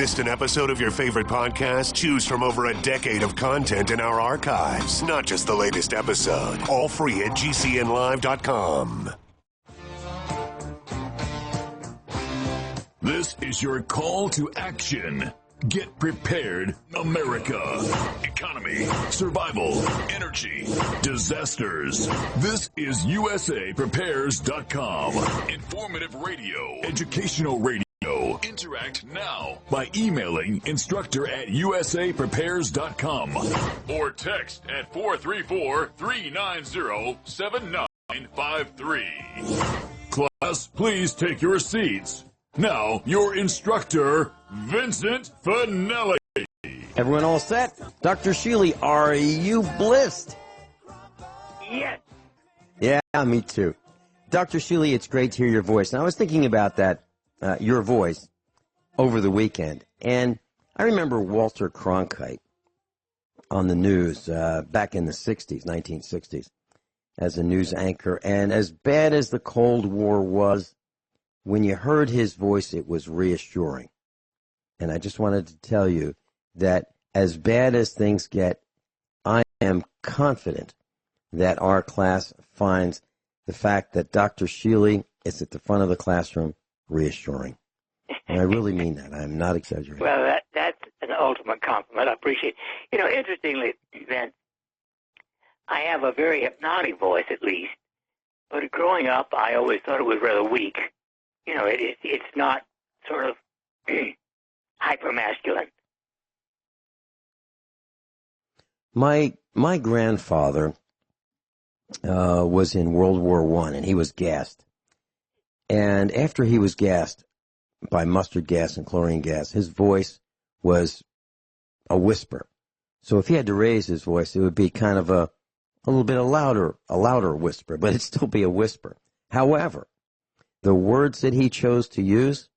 Missed an episode of your favorite podcast? Choose from over a decade of content in our archives, not just the latest episode. All free at GCNlive.com. This is your call to action. Get prepared, America. Economy, survival, energy, disasters. This is USAPrepares.com. Informative radio, educational radio. Interact now by emailing instructor@usaprepares.com or text at 434-390-7953. Class, please take your seats. Now, your instructor, Vincent Finelli. Everyone all set? Dr. Shealy, are you blissed? Yes. Yeah, me too. Dr. Shealy, it's great to hear your voice. Now, I was thinking about that, your voice, over the weekend. And I remember Walter Cronkite on the news back in the 60s, 1960s, as a news anchor. And as bad as the Cold War was, when you heard his voice, it was reassuring. And I just wanted to tell you that as bad as things get, I am confident that our class finds the fact that Dr. Shealy is at the front of the classroom reassuring. And I really mean that. I'm not exaggerating. Well, that's an ultimate compliment. I appreciate it. Interestingly, Vince, I have a very hypnotic voice, at least. But growing up, I always thought it was rather weak. It's not sort of hyper-masculine. My grandfather was in World War I, and he was gassed. And after he was gassed by mustard gas and chlorine gas, his voice was a whisper. So if he had to raise his voice, it would be kind of a little bit a louder whisper, but it'd still be a whisper. However, the words that he chose to use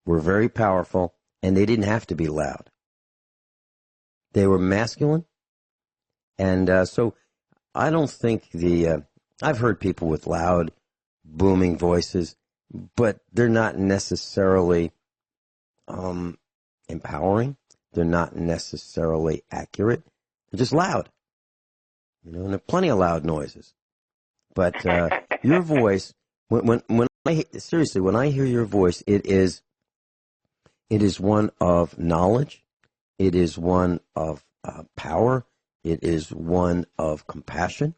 were very powerful, and they didn't have to be loud. They were masculine, and so I don't think I've heard people with loud, booming voices, but they're not necessarily empowering. They're not necessarily accurate. They're just loud. And there are plenty of loud noises. But your voice, when I hear your voice, it is one of knowledge. It is one of power. It is one of compassion.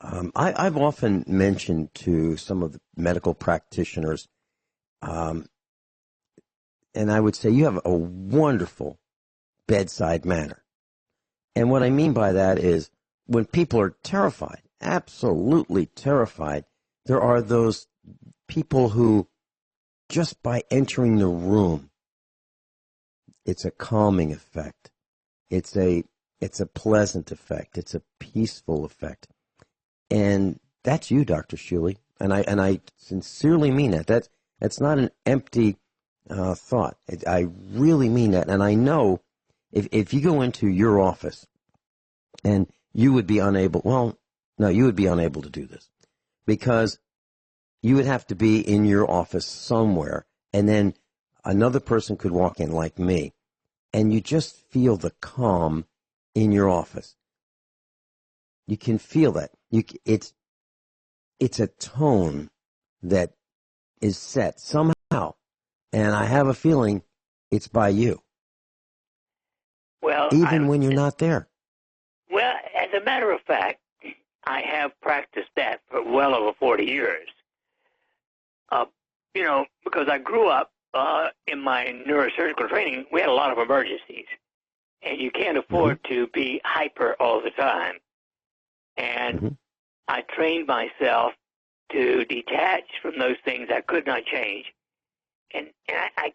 I've often mentioned to some of the medical practitioners, and I would say you have a wonderful bedside manner. And what I mean by that is when people are terrified, absolutely terrified, there are those people who, just by entering the room, it's a calming effect. It's a pleasant effect. It's a peaceful effect. And that's you, Dr. Shealy. And I sincerely mean that. That's not an empty thought. I really mean that. And I know if you go into your office and you would be unable, you would be unable to do this because you would have to be in your office somewhere, and then another person could walk in like me, and you just feel the calm in your office. You can feel that. It's a tone that is set somehow, and I have a feeling it's by you. Well, even when you're not there. Well, as a matter of fact, I have practiced that for well over 40 years. Because I grew up in my neurosurgical training, we had a lot of emergencies, and you can't afford to be hyper all the time. And I trained myself to detach from those things I could not change, and I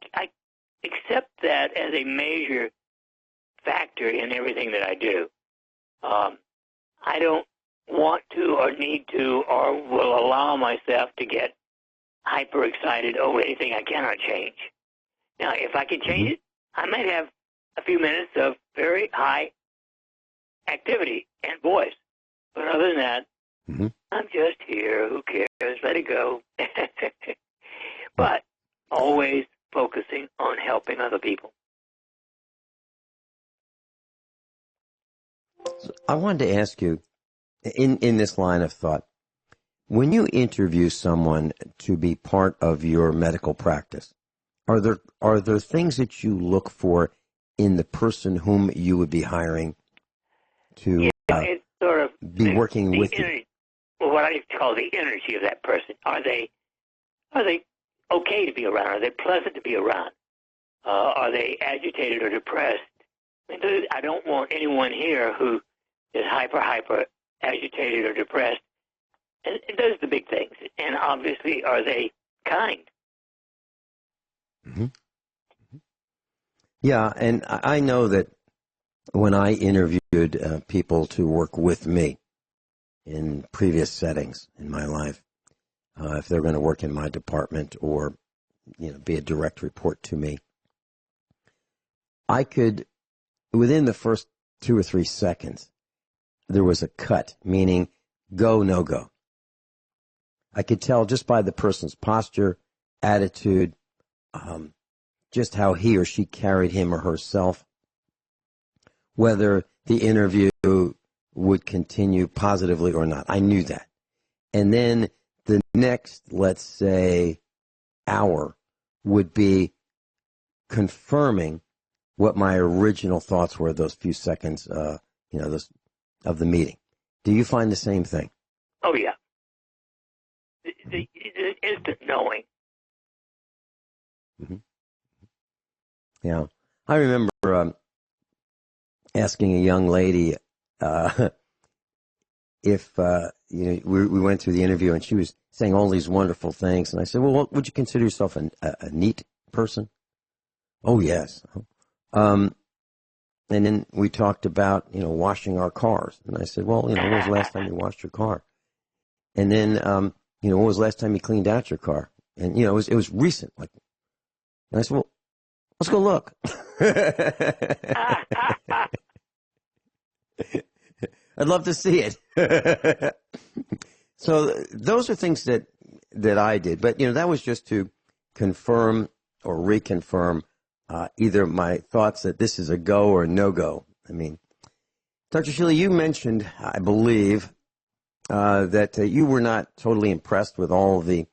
accept that as a major factor in everything that I do. I don't want to or need to or will allow myself to get hyper excited over anything I cannot change. Now, if I can change it, I might have a few minutes of very high activity and voice. But other than that, I'm just here. Who cares? Let it go. But always focusing on helping other people. I wanted to ask you, in this line of thought, when you interview someone to be part of your medical practice, are there things that you look for in the person whom you would be hiring to it's sort of be working with you? Well, what I call the energy of that person. Are they okay to be around? Are they pleasant to be around? Are they agitated or depressed? I don't want anyone here who is hyper agitated or depressed. And those are the big things. And obviously, are they kind? Mm-hmm. Yeah, and I know that when I interviewed people to work with me in previous settings in my life, if they're going to work in my department or be a direct report to me, I could, within the first 2 or 3 seconds, there was a cut, meaning go, no go. I could tell just by the person's posture, attitude, just how he or she carried him or herself, whether the interview would continue positively or not. I knew that. And then the next, let's say, hour would be confirming what my original thoughts were those few seconds, of the meeting. Do you find the same thing? Oh, yeah. The instant knowing. Mm-hmm. Yeah. I remember asking a young lady if, we went through the interview and she was saying all these wonderful things. And I said, well, would you consider yourself a neat person? Oh, yes. And then we talked about, washing our cars. And I said, well, when was the last time you washed your car? And then, when was the last time you cleaned out your car? And, it was recent. And I said, well, let's go look. I'd love to see it. So those are things that I did. But, that was just to confirm or reconfirm either my thoughts that this is a go or a no-go. I mean, Dr. Shealy, you mentioned, I believe, that you were not totally impressed with all of the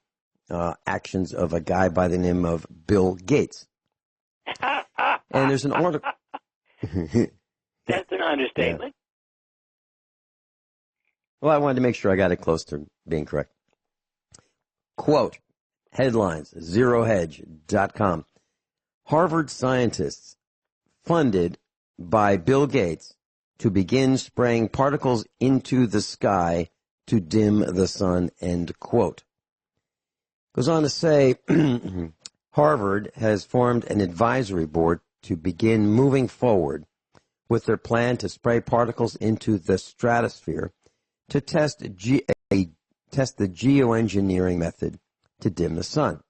actions of a guy by the name of Bill Gates. And there's an article. That's an understatement. Yeah. Well, I wanted to make sure I got it close to being correct. Quote, headlines, zerohedge.com. Harvard scientists funded by Bill Gates to begin spraying particles into the sky to dim the sun, end quote. Goes on to say, Harvard has formed an advisory board to begin moving forward with their plan to spray particles into the stratosphere to test the geoengineering method to dim the sun.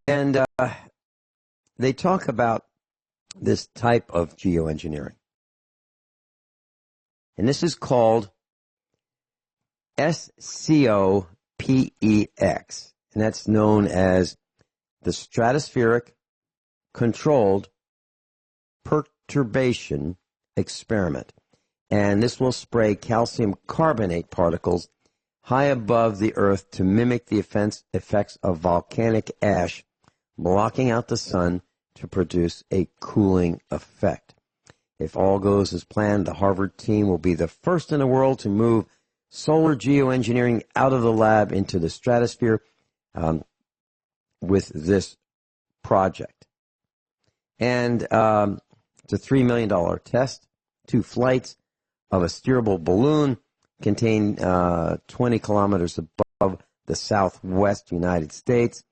And they talk about this type of geoengineering. And this is called SCOPEX, and that's known as the Stratospheric Controlled Perturbation Experiment. And this will spray calcium carbonate particles high above the Earth to mimic the effects of volcanic ash, blocking out the sun to produce a cooling effect. If all goes as planned, the Harvard team will be the first in the world to move solar geoengineering out of the lab into the stratosphere with this project. And it's a $3 million test, 2 flights of a steerable balloon contained 20 kilometers above the southwest United States,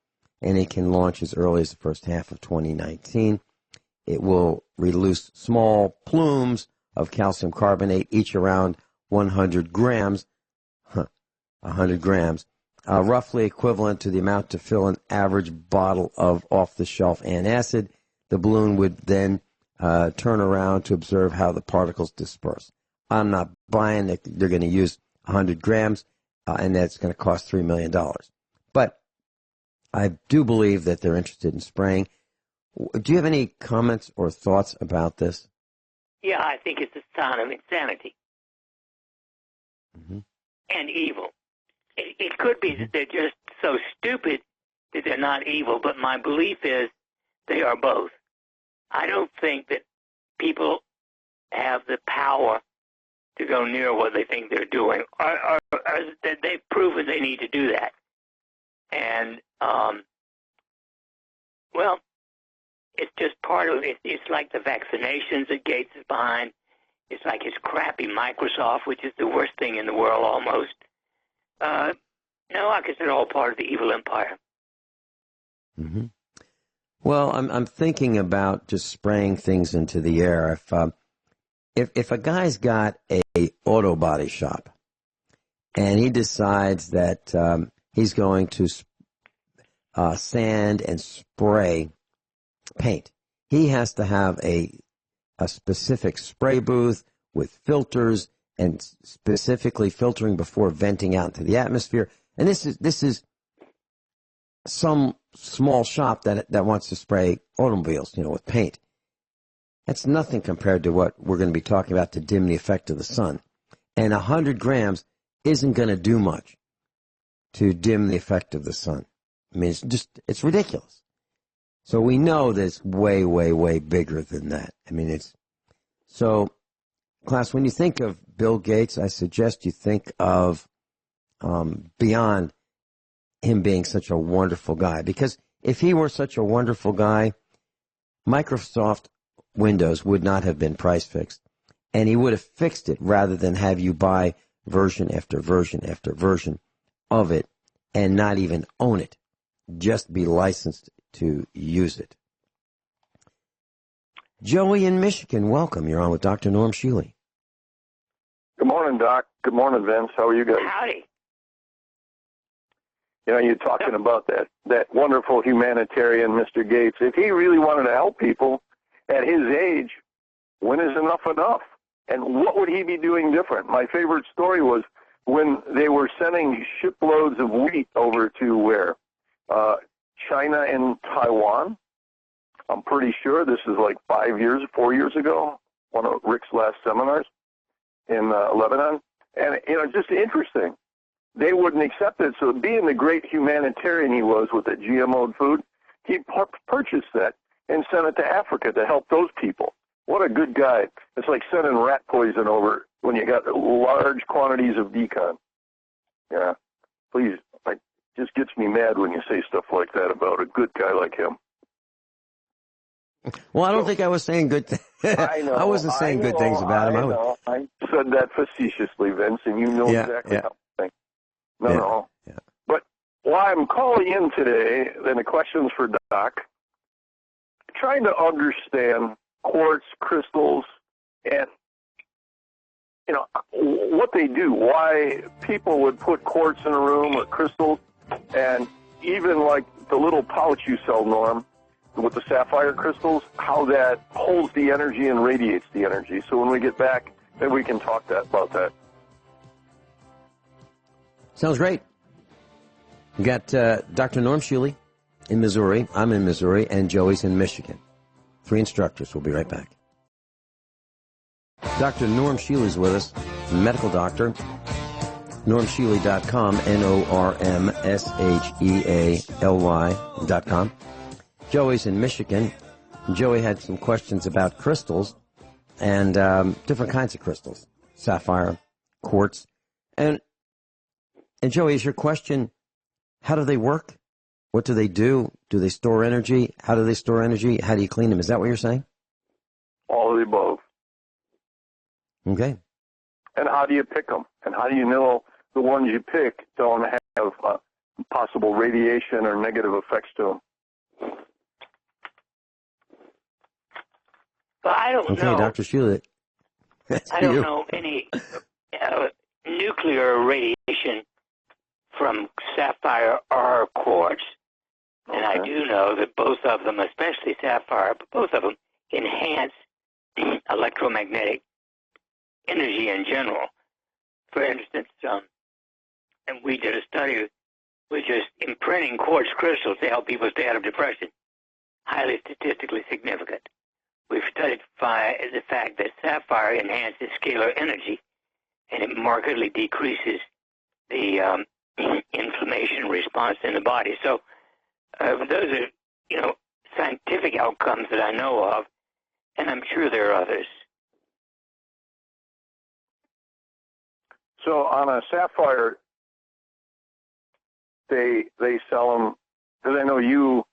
and it can launch as early as the first half of 2019. It will release small plumes of calcium carbonate, each around 100 grams, 100 grams, roughly equivalent to the amount to fill an average bottle of off-the-shelf antacid. The balloon would then turn around to observe how the particles disperse. I'm not buying that they're going to use 100 grams, and that's going to cost $3 million. But I do believe that they're interested in spraying. Do you have any comments or thoughts about this? Yeah, I think it's a sign of insanity and evil. It could be that they're just so stupid that they're not evil, but my belief is they are both. I don't think that people have the power to go near what they think they're doing, or that they've proven they need to do that. And, well, it's just part of it. It's like the vaccinations that Gates is behind. It's like his crappy Microsoft, which is the worst thing in the world almost. No, I consider it all part of the evil empire. Mm-hmm. Well, I'm thinking about just spraying things into the air. If a guy's got a auto body shop and he decides that he's going to sand and spray paint, he has to have a specific spray booth with filters and specifically filtering before venting out into the atmosphere. And this is some small shop that wants to spray automobiles, with paint. That's nothing compared to what we're going to be talking about to dim the effect of the sun. And 100 grams isn't going to do much to dim the effect of the sun. I mean, it's ridiculous. So we know that it's way, way, way bigger than that. I mean, so, class, when you think of Bill Gates, I suggest you think of beyond him being such a wonderful guy. Because if he were such a wonderful guy, Microsoft Windows would not have been price fixed. And he would have fixed it rather than have you buy version after version after version of it and not even own it. Just be licensed to use it. Joey in Michigan, welcome. You're on with Dr. Norm Shealy. Good morning, Doc. Good morning, Vince. How are you guys? Howdy. You're talking about that wonderful humanitarian, Mr. Gates. If he really wanted to help people at his age, when is enough enough? And what would he be doing different? My favorite story was when they were sending shiploads of wheat over to where? China and Taiwan. I'm pretty sure this is like 4 years ago, one of Rick's last seminars in Lebanon. And, just interesting. They wouldn't accept it. So being the great humanitarian he was with the GMO'd food, he purchased that and sent it to Africa to help those people. What a good guy. It's like sending rat poison over when you got large quantities of decon. Yeah. Please, it just gets me mad when you say stuff like that about a good guy like him. Well, I don't think I was saying good things. I know. I wasn't saying good things about him. I said that facetiously, Vince, and you know exactly how I think. No. But why I'm calling in today, and the question's for Doc, trying to understand quartz crystals and, what they do, why people would put quartz in a room or crystals, and even like the little pouch you sell, Norm, with the sapphire crystals, how that holds the energy and radiates the energy. So when we get back, maybe we can talk about that. Sounds great. We got Dr. Norm Shealy in Missouri. I'm in Missouri, and Joey's in Michigan. 3 instructors. We'll be right back. Dr. Norm Shealy's with us, medical doctor. NormShealy.com, NormShealy.com. Joey's in Michigan. Joey had some questions about crystals and different kinds of crystals, sapphire, quartz. And Joey, is your question, how do they work? What do they do? Do they store energy? How do they store energy? How do you clean them? Is that what you're saying? All of the above. Okay. And how do you pick them? And how do you know the ones you pick don't have possible radiation or negative effects to them? But I don't know. Okay, Dr. Shealy. I don't know any nuclear radiation from sapphire or quartz. And I do know that both of them, especially sapphire, but both of them enhance electromagnetic energy in general. For instance, and we did a study was just imprinting quartz crystals to help people stay out of depression. Highly statistically significant. We've studied the fact that sapphire enhances scalar energy, and it markedly decreases the inflammation response in the body. So those are, scientific outcomes that I know of, and I'm sure there are others. So on a sapphire, they sell them, because I know you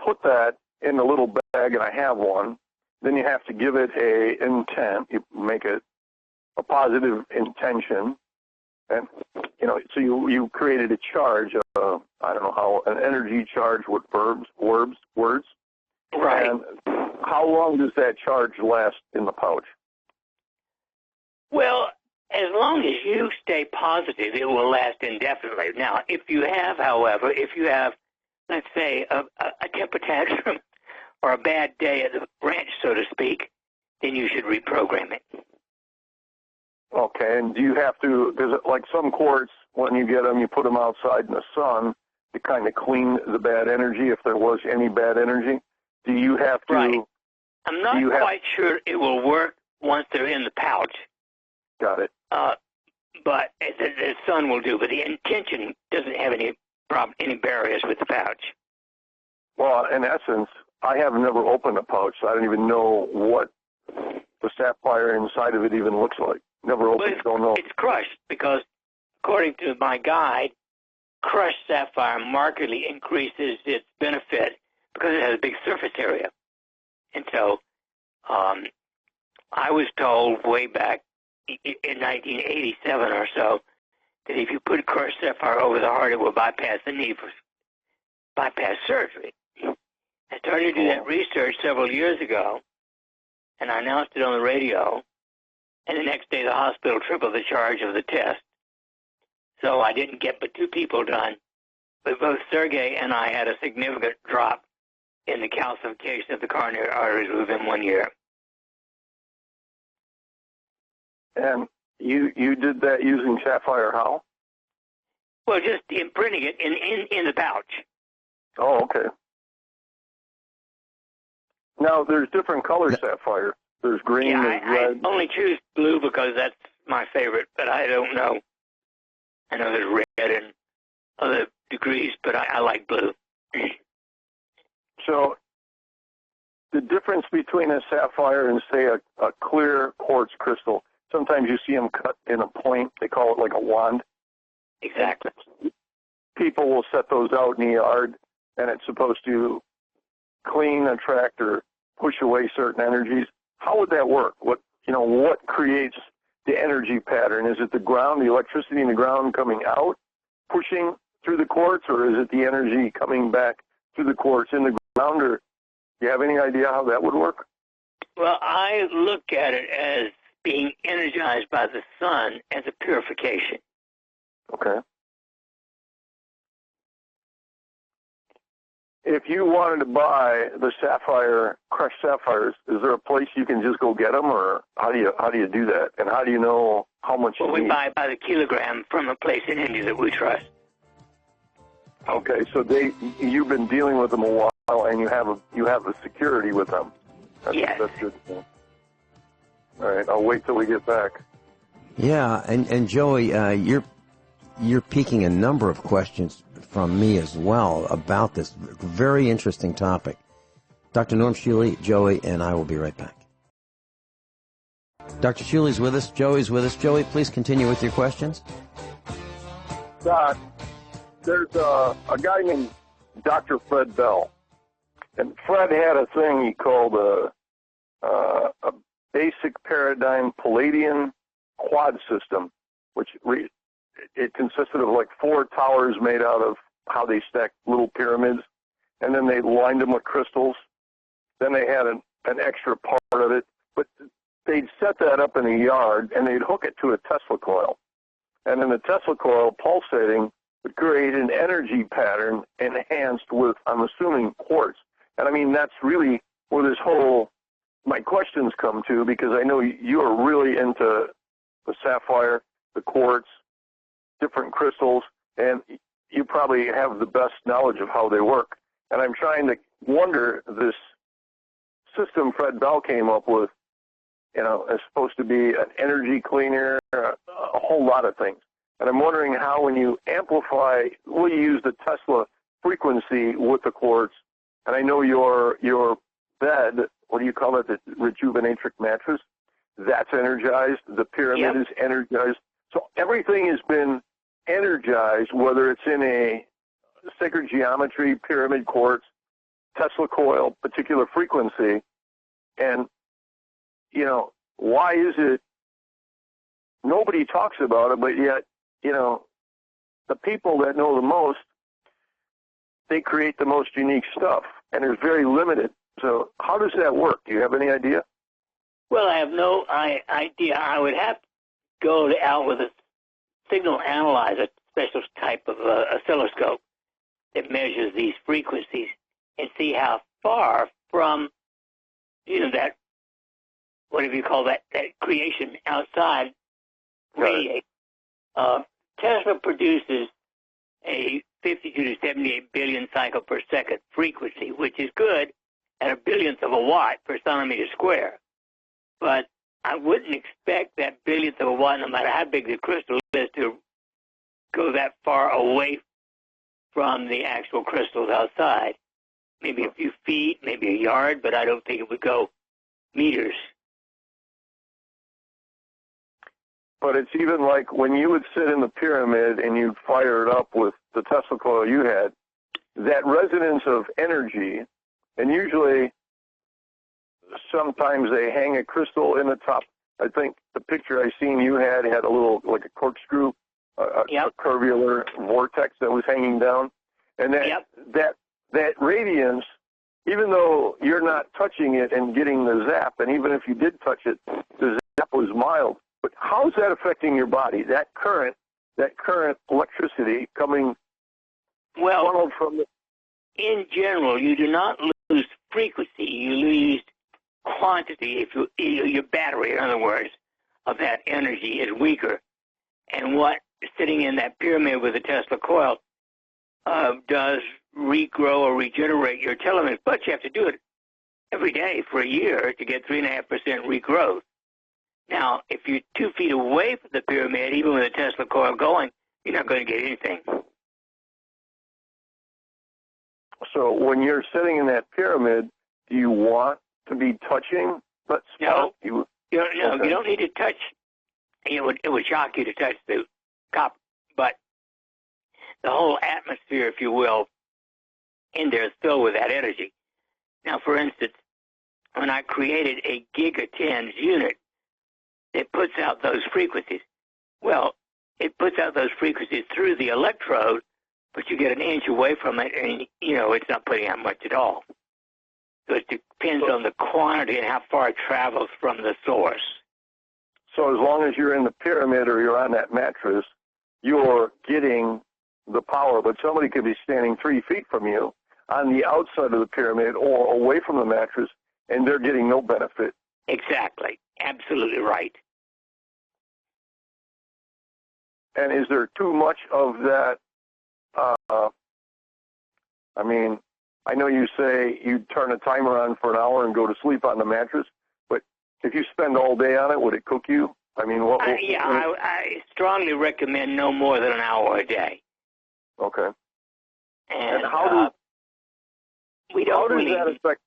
put that in a little bag, and I have one. Then you have to give it a intent. You make it a positive intention, and so you created a charge. I don't know how, an energy charge with words. Right. And how long does that charge last in the pouch? Well, as long as you stay positive, it will last indefinitely. Now, if you have, let's say, a temper tantrum or a bad day at the ranch, so to speak, then you should reprogram it. Okay, and do you have to, because like some quartz, when you get them, you put them outside in the sun to kind of clean the bad energy, if there was any bad energy. Do you have to? Right. I'm not quite sure it will work once they're in the pouch. Got it. But the sun will do, but the intention doesn't have any barriers with the pouch. Well, in essence, I have never opened a pouch, so I don't even know what the sapphire inside of it even looks like. Never opened, don't know. It's crushed because, according to my guide, crushed sapphire markedly increases its benefit because it has a big surface area. And so I was told way back in 1987 or so that if you put crushed sapphire over the heart, it will bypass the need for bypass surgery. I started to do that research several years ago, and I announced it on the radio, and the next day the hospital tripled the charge of the test. So I didn't get but 2 people done, but both Sergey and I had a significant drop in the calcification of the coronary arteries within 1 year. And you did that using sapphire how? Well, just imprinting it in the pouch. Oh, okay. Now, there's different color sapphire. There's green, there's red. I only choose blue because that's my favorite, but I don't know. I know there's red and other degrees, but I like blue. So the difference between a sapphire and, say, a clear quartz crystal, sometimes you see them cut in a point. They call it like a wand. Exactly. People will set those out in the yard, and it's supposed to clean, attract, or push away certain energies. How would that work? What creates the energy pattern? Is it the ground, the electricity in the ground coming out, pushing through the quartz, or is it the energy coming back through the quartz in the ground? Or do you have any idea how that would work? Well, I look at it as being energized by the sun as a purification. Okay. If you wanted to buy the sapphire, crushed sapphires, is there a place you can just go get them, or how do you do that? And how do you know how much you need? We buy by the kilogram from a place in India that we trust. Okay, so you've been dealing with them a while, and you have the security with them. Yes. That's good. All right, I'll wait till we get back. Yeah, and Joey, you're piquing a number of questions from me as well about this very interesting topic. Dr. Norm Shealy, Joey, and I will be right back. Dr. Shealy's with us. Joey's with us. Joey, please continue with your questions. Doc, there's a guy named Dr. Fred Bell, and Fred had a thing he called a basic paradigm Palladian quad system, which it consisted of like 4 towers made out of how they stacked little pyramids, and then they lined them with crystals. Then they had an extra part of it, but they'd set that up in a yard, and they'd hook it to a Tesla coil. And then the Tesla coil pulsating would create an energy pattern enhanced with, I'm assuming, quartz. And I mean, that's really where my questions come to, because I know you are really into the sapphire, the quartz, different crystals, and you probably have the best knowledge of how they work. And I'm trying to wonder, this system Fred Bell came up with, is supposed to be an energy cleaner, a whole lot of things. And I'm wondering how, when you amplify, will you use the Tesla frequency with the quartz? And I know your bed, what do you call it, the rejuvenatrix mattress, that's energized. The pyramid is energized. So everything has been energized, whether it's in a sacred geometry, pyramid quartz, Tesla coil, particular frequency. And, why is it nobody talks about it, but yet, the people that know the most, they create the most unique stuff, and it's very limited. So how does that work? Do you have any idea? Well, I have no idea. I would have to go out with a signal analyzer, special type of oscilloscope that measures these frequencies and see how far from, that, whatever you call that creation outside radiate. Tesla produces a 52 to 78 billion cycle per second frequency, which is good at a billionth of a watt per centimeter square. But I wouldn't expect that billionth of a watt, no matter how big the crystal is, to go that far away from the actual crystals outside. Maybe a few feet, maybe a yard, but I don't think it would go meters. But it's even like when you would sit in the pyramid and you'd fire it up with the Tesla coil you had, that resonance of energy, and usually sometimes they hang a crystal in the top. I think the picture I seen you had a little, like a corkscrew, a curvular vortex that was hanging down. And that radiance, even though you're not touching it and getting the zap, and even if you did touch it, the zap was mild. But how is that affecting your body? That current electricity coming funneled from the... In general, you do not lose frequency. You lose quantity. If your battery, in other words, of that energy is weaker. And what sitting in that pyramid with the Tesla coil does regrow or regenerate your telomeres, but you have to do it every day for a year to get 3.5% regrowth. Now, if you're 2 feet away from the pyramid, even with a Tesla coil going, you're not going to get anything. So when you're sitting in that pyramid, do you want to be touching that spot? No, you don't need to touch. It would shock you to touch the copper, but the whole atmosphere, if you will, in there is filled with that energy. Now, for instance, when I created a gigatens unit, it puts out those frequencies. Well, it puts out those frequencies through the electrode, but you get an inch away from it, and, it's not putting out much at all. So it depends on the quantity and how far it travels from the source. So as long as you're in the pyramid or you're on that mattress, you're getting the power, but somebody could be standing 3 feet from you on the outside of the pyramid or away from the mattress, and they're getting no benefit. Exactly. Absolutely right. And is there too much of that? I know you say you turn a timer on for an hour and go to sleep on the mattress, but if you spend all day on it, would it cook you? I strongly recommend no more than an hour a day. Okay. And how does that affect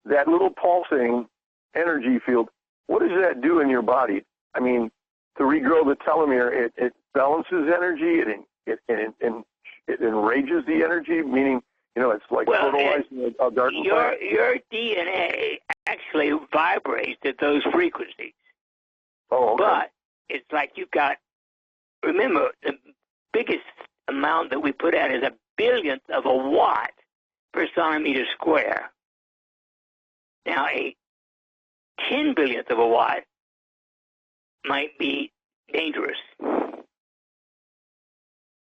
that little pulsing energy field? What does that do in your body? To regrow the telomere, it balances energy, it enrages the energy, meaning, it's like fertilizing a garden plant. Your DNA actually vibrates at those frequencies. Oh, okay. But it's like you've got, remember, the biggest amount that we put out is a billionth of a watt per centimeter square. Now, a 10 billionth of a watt might be dangerous.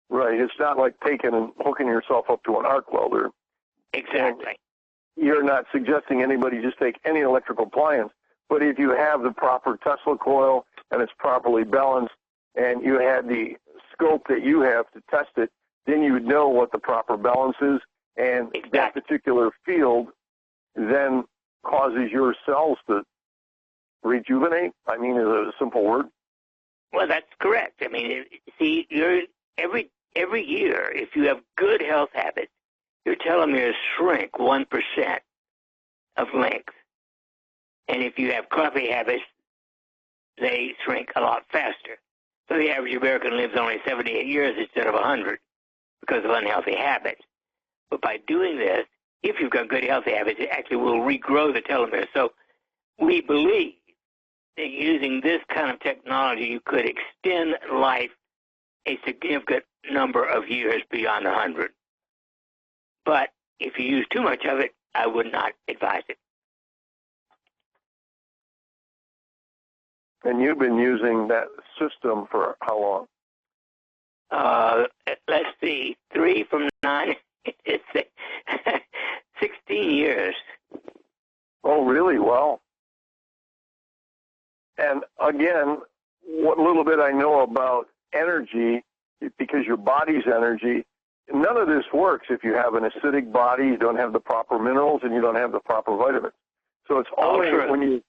Right. It's not like taking and hooking yourself up to an arc welder. Exactly. And you're not suggesting anybody just take any electrical appliance, but if you have the proper Tesla coil and it's properly balanced and you had the scope that you have to test it, then you would know what the proper balance is, and that particular field then causes your cells to rejuvenate. I mean, is a simple word. Well, that's correct. I mean, see, every year, if you have good health habits, your telomeres shrink 1% of length. And if you have crappy habits, they shrink a lot faster. So the average American lives only 78 years instead of 100 because of unhealthy habits. But by doing this, if you've got good healthy habits, it actually will regrow the telomeres. So we believe that using this kind of technology, you could extend life a significant number of years beyond 100. But if you use too much of it, I would not advise it. And you've been using that system for how long? Let's see, 3 from 9, it's 16 years. Oh, really? Well. And again, what little bit I know about energy, because your body's energy, none of this works if you have an acidic body, you don't have the proper minerals, and you don't have the proper vitamins. So it's only when you,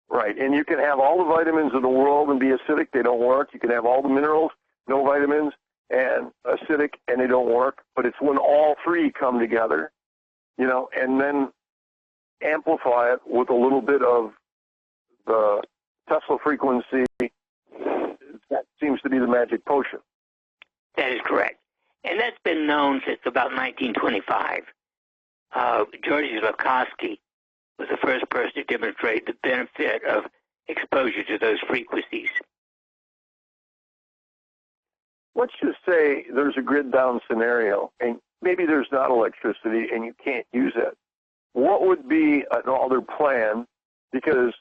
right, and you can have all the vitamins in the world and be acidic, they don't work. You can have all the minerals, no vitamins, and acidic, and they don't work. But it's when all three come together, you know, and then amplify it with a little bit of the Tesla frequency, that seems to be the magic potion. That is correct. And that's been known since about 1925. George Lukoski was the first person to demonstrate the benefit of exposure to those frequencies. Let's just say there's a grid down scenario, and maybe there's not electricity and you can't use it. What would be another plan? Because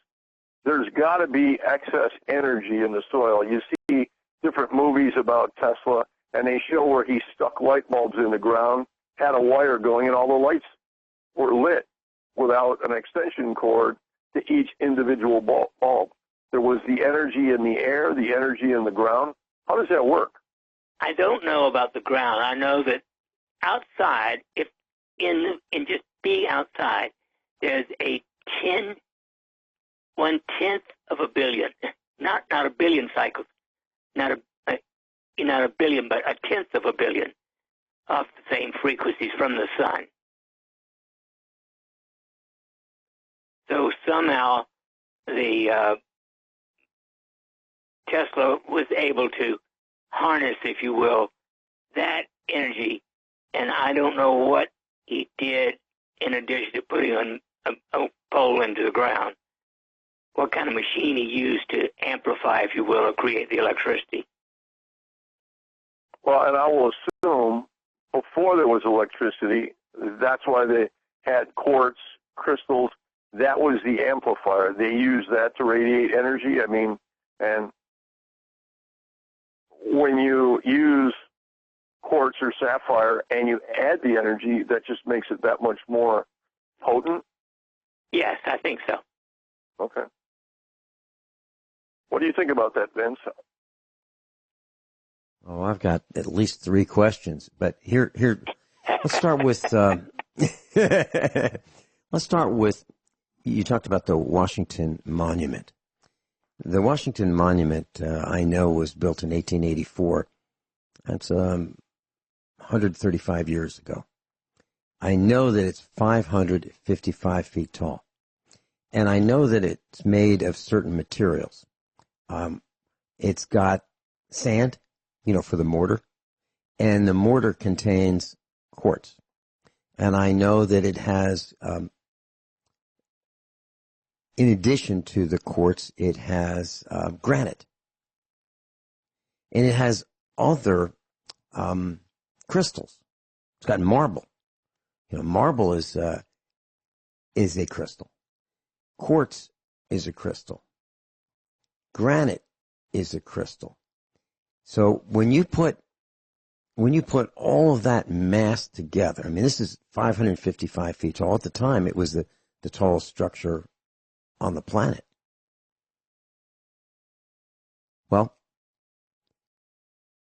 there's got to be excess energy in the soil. You see different movies about Tesla, and they show where he stuck light bulbs in the ground, had a wire going, and all the lights were lit without an extension cord to each individual bulb. There was the energy in the air, the energy in the ground. How does that work? I don't know about the ground. I know that outside, if in just being outside, there's a 1/10 of a billion, not a billion cycles, not a billion, but 1/10 of a billion of the same frequencies from the sun. So somehow the Tesla was able to harness, if you will, that energy, and I don't know what he did in addition to putting a pole into the ground. What kind of machine he used to amplify, if you will, or create the electricity. Well, and I will assume before there was electricity, that's why they had quartz crystals. That was the amplifier. They used that to radiate energy. I mean, and when you use quartz or sapphire and you add the energy, that just makes it that much more potent? Yes, I think so. Okay. What do you think about that, Vince? Oh, I've got at least 3 questions, but here, let's start with, you talked about the Washington Monument. The Washington Monument, I know, was built in 1884. That's 135 years ago. I know that it's 555 feet tall. And I know that it's made of certain materials. It's got sand, for the mortar. And the mortar contains quartz. And I know that it has, in addition to the quartz, it has granite. And it has other crystals. It's got marble. Marble is a crystal. Quartz is a crystal. Granite is a crystal. So when you put all of that mass together, I mean, this is 555 feet tall. At the time, it was the tallest structure on the planet. Well,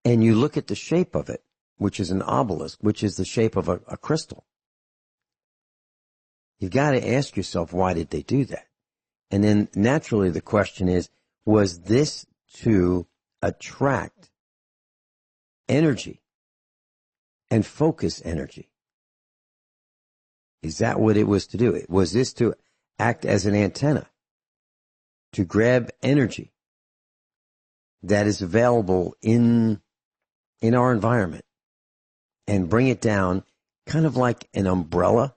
and you look at the shape of it, which is an obelisk, which is the shape of a crystal, you've got to ask yourself, why did they do that? And then naturally the question is, was this to attract energy and focus energy? Is that what it was to do? Was this to act as an antenna to grab energy that is available in our environment and bring it down, kind of like an umbrella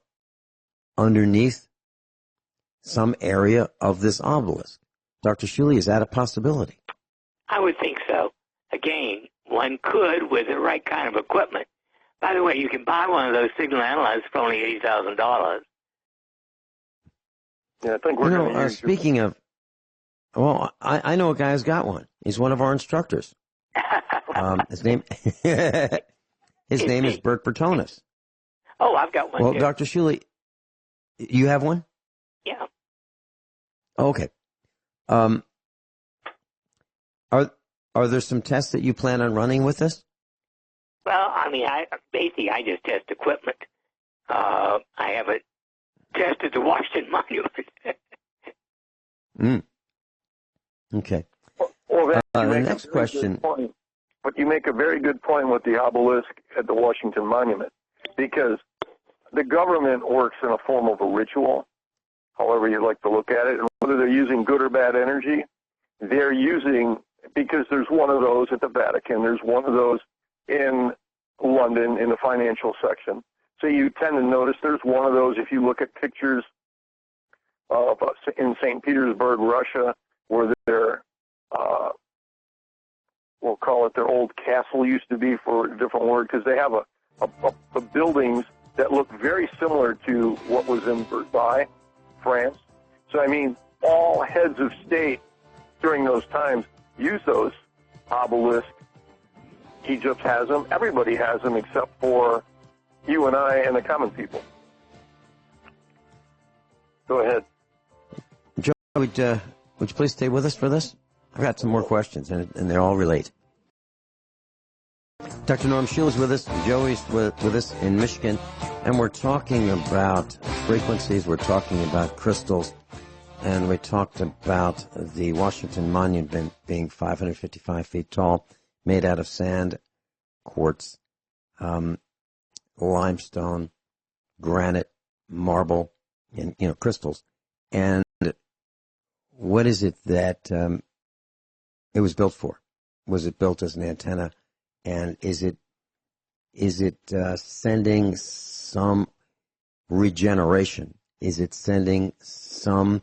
underneath some area of this obelisk? Dr. Shealy, is that a possibility? I would think so. Again, one could with the right kind of equipment. By the way, you can buy one of those signal analyzers for only $80,000. Yeah, I think we're going to speaking of, well, I know a guy who's got one. He's one of our instructors. His name is Bert Bertonis. Oh, I've got one. Well, too. Dr. Shealy, you have one? Yeah. Okay. Are there some tests that you plan on running with this? Well, I mean, I just test equipment. I haven't tested the Washington Monument. Okay. Well, the next question. But you make a very good point with the obelisk at the Washington Monument, because the government works in a form of a ritual, however you like to look at it, and whether they're using good or bad energy, they're using, because there's one of those at the Vatican, there's one of those in London in the financial section. So you tend to notice there's one of those if you look at pictures of in St. Petersburg, Russia, where their, we'll call it their old castle used to be for a different word, because they have a buildings that look very similar to what was in Versailles, France. So, I mean, all heads of state during those times use those obelisks. Egypt has them. Everybody has them except for you and I and the common people. Go ahead. Joe, would you please stay with us for this? I've got some more questions, and they all relate. Dr. Norm Shealy is with us. Joey's with us in Michigan, and we're talking about frequencies. We're talking about crystals, and we talked about the Washington Monument being 555 feet tall, made out of sand, quartz, limestone, granite, marble, and crystals. And what is it that it was built for? Was it built as an antenna? And is it sending some regeneration? Is it sending some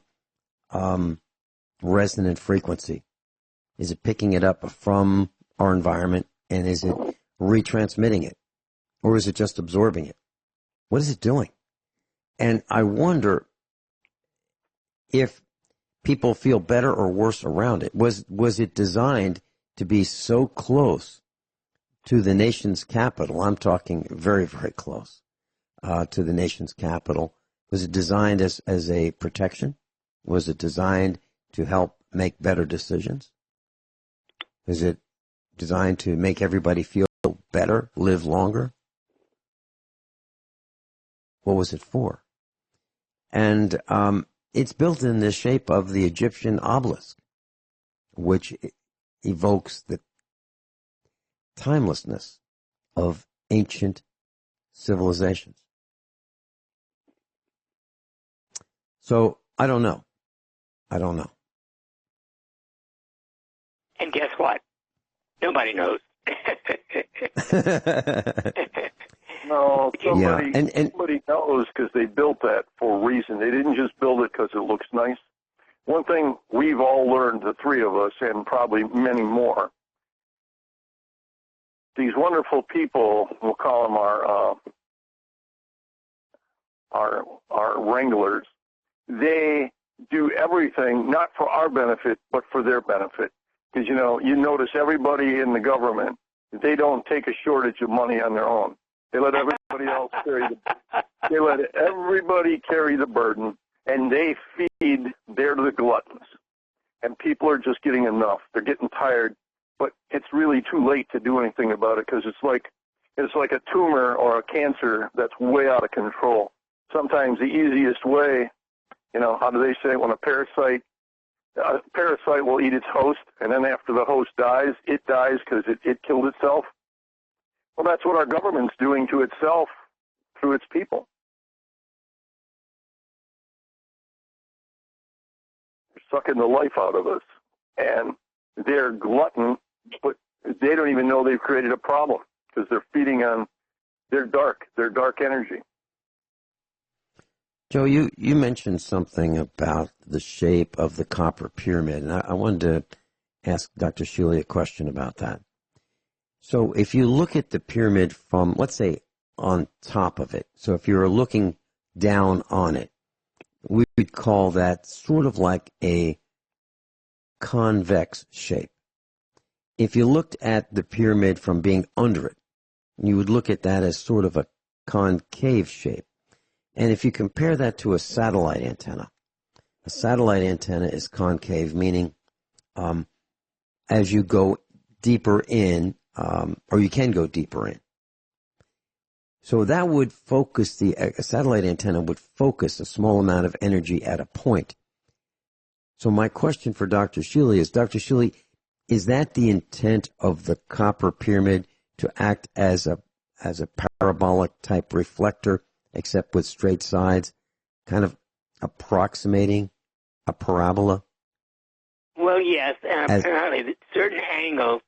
resonant frequency? Is it picking it up from our environment, and is it retransmitting it? Or is it just absorbing it? What is it doing? And I wonder if people feel better or worse around it. Was it designed to be so close to the nation's capital? I'm talking very, very close to the nation's capital. Was it designed as a protection? Was it designed to help make better decisions? Is it designed to make everybody feel better, live longer? What was it for? And it's built in the shape of the Egyptian obelisk, which evokes the timelessness of ancient civilizations. So, I don't know. And guess what? Nobody knows. No, somebody knows, because they built that for a reason. They didn't just build it because it looks nice. One thing we've all learned, the three of us, and probably many more, these wonderful people, we'll call them our wranglers, they do everything not for our benefit, but for their benefit. Because, you notice everybody in the government, they don't take a shortage of money on their own. They let everybody else carry the burden, and they feed. They're the gluttons. And people are just getting enough. They're getting tired but it's really too late to do anything about it because it's like a tumor or a cancer that's way out of control. Sometimes the easiest way, how do they say, when a parasite will eat its host, and then after the host dies, it dies because it killed itself. Well, that's what our government's doing to itself through its people. They're sucking the life out of us, and they're glutton, but they don't even know they've created a problem because they're feeding on their dark energy. Joe, you mentioned something about the shape of the copper pyramid, and I wanted to ask Dr. Shealy a question about that. So if you look at the pyramid from, let's say, on top of it, so if you're looking down on it, we would call that sort of like a convex shape. If you looked at the pyramid from being under it, you would look at that as sort of a concave shape. And if you compare that to a satellite antenna is concave, meaning as you go deeper in, or you can go deeper in. So that would focus, a satellite antenna would focus a small amount of energy at a point. So my question for Dr. Shealy is, Dr. Shealy, is that the intent of the copper pyramid, to act as a parabolic type reflector, except with straight sides, kind of approximating a parabola? Well, yes, and apparently certain angles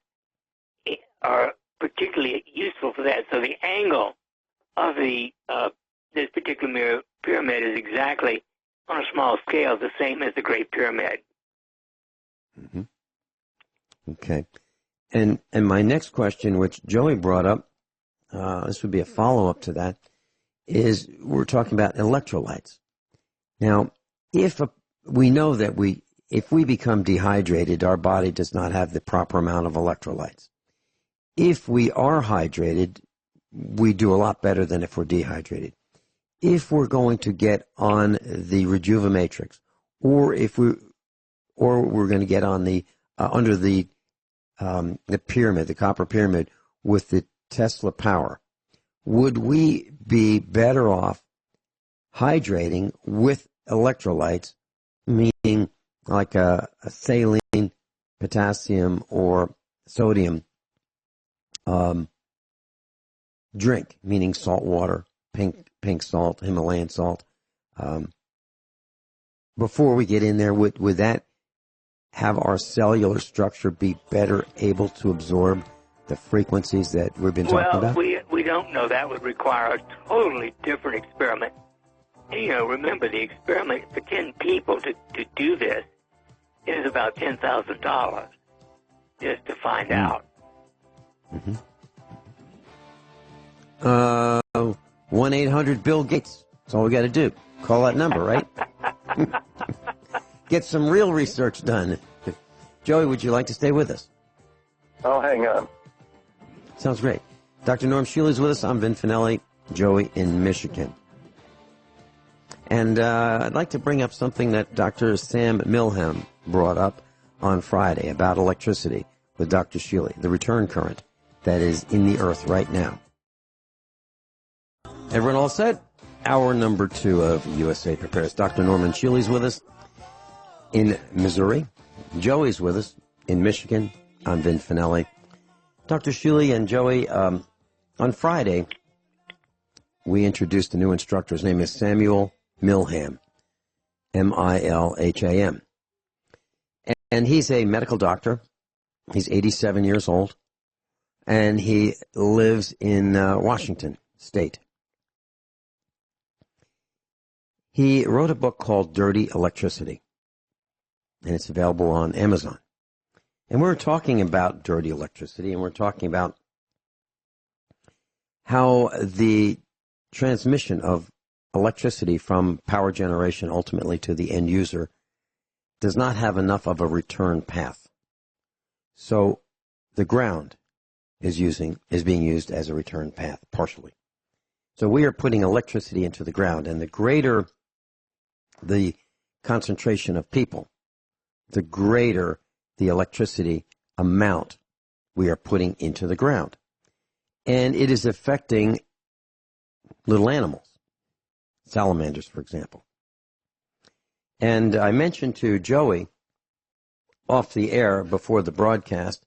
are particularly useful for that. So the angle of this particular pyramid is exactly on a small scale the same as the Great Pyramid. Mm-hmm. Okay. And my next question, which Joey brought up, this would be a follow-up to that, is we're talking about electrolytes. Now, we know that if we become dehydrated, our body does not have the proper amount of electrolytes. If we are hydrated, we do a lot better than if we're dehydrated. If we're going to get on the Rejuva-Matrix, or we're going to get on the under the pyramid, the copper pyramid, with the Tesla power, would we be better off hydrating with electrolytes, meaning like a saline, potassium, or sodium drink, meaning salt water, pink salt, Himalayan salt, before we get in there? Would that have our cellular structure be better able to absorb the frequencies that we've been talking about? Well, we don't know. That would require a totally different experiment. And, remember, the experiment for 10 people to do this is about $10,000 just to find out. Mm-hmm. 1-800 Bill-Gates. That's all we got to do. Call that number, right? Get some real research done. Joey, would you like to stay with us? I'll hang on. Sounds great. Dr. Norm Shealy's with us. I'm Vin Finelli, Joey in Michigan. And I'd like to bring up something that Dr. Sam Milham brought up on Friday about electricity with Dr. Shealy, the return current that is in the earth right now. Everyone all set? Hour number 2 of USA Prepares. Dr. Norman Shealy's with us in Missouri. Joey's with us in Michigan. I'm Vin Finelli. Dr. Shealy and Joey, on Friday, we introduced a new instructor. His name is Samuel Milham, Milham. And he's a medical doctor. He's 87 years old, and he lives in Washington State. He wrote a book called Dirty Electricity, and it's available on Amazon. And we're talking about dirty electricity, and we're talking about how the transmission of electricity from power generation ultimately to the end user does not have enough of a return path. So the ground is being used as a return path, partially. So we are putting electricity into the ground, and the greater the concentration of people, the greater the electricity amount we are putting into the ground. And it is affecting little animals, salamanders, for example. And I mentioned to Joey off the air before the broadcast,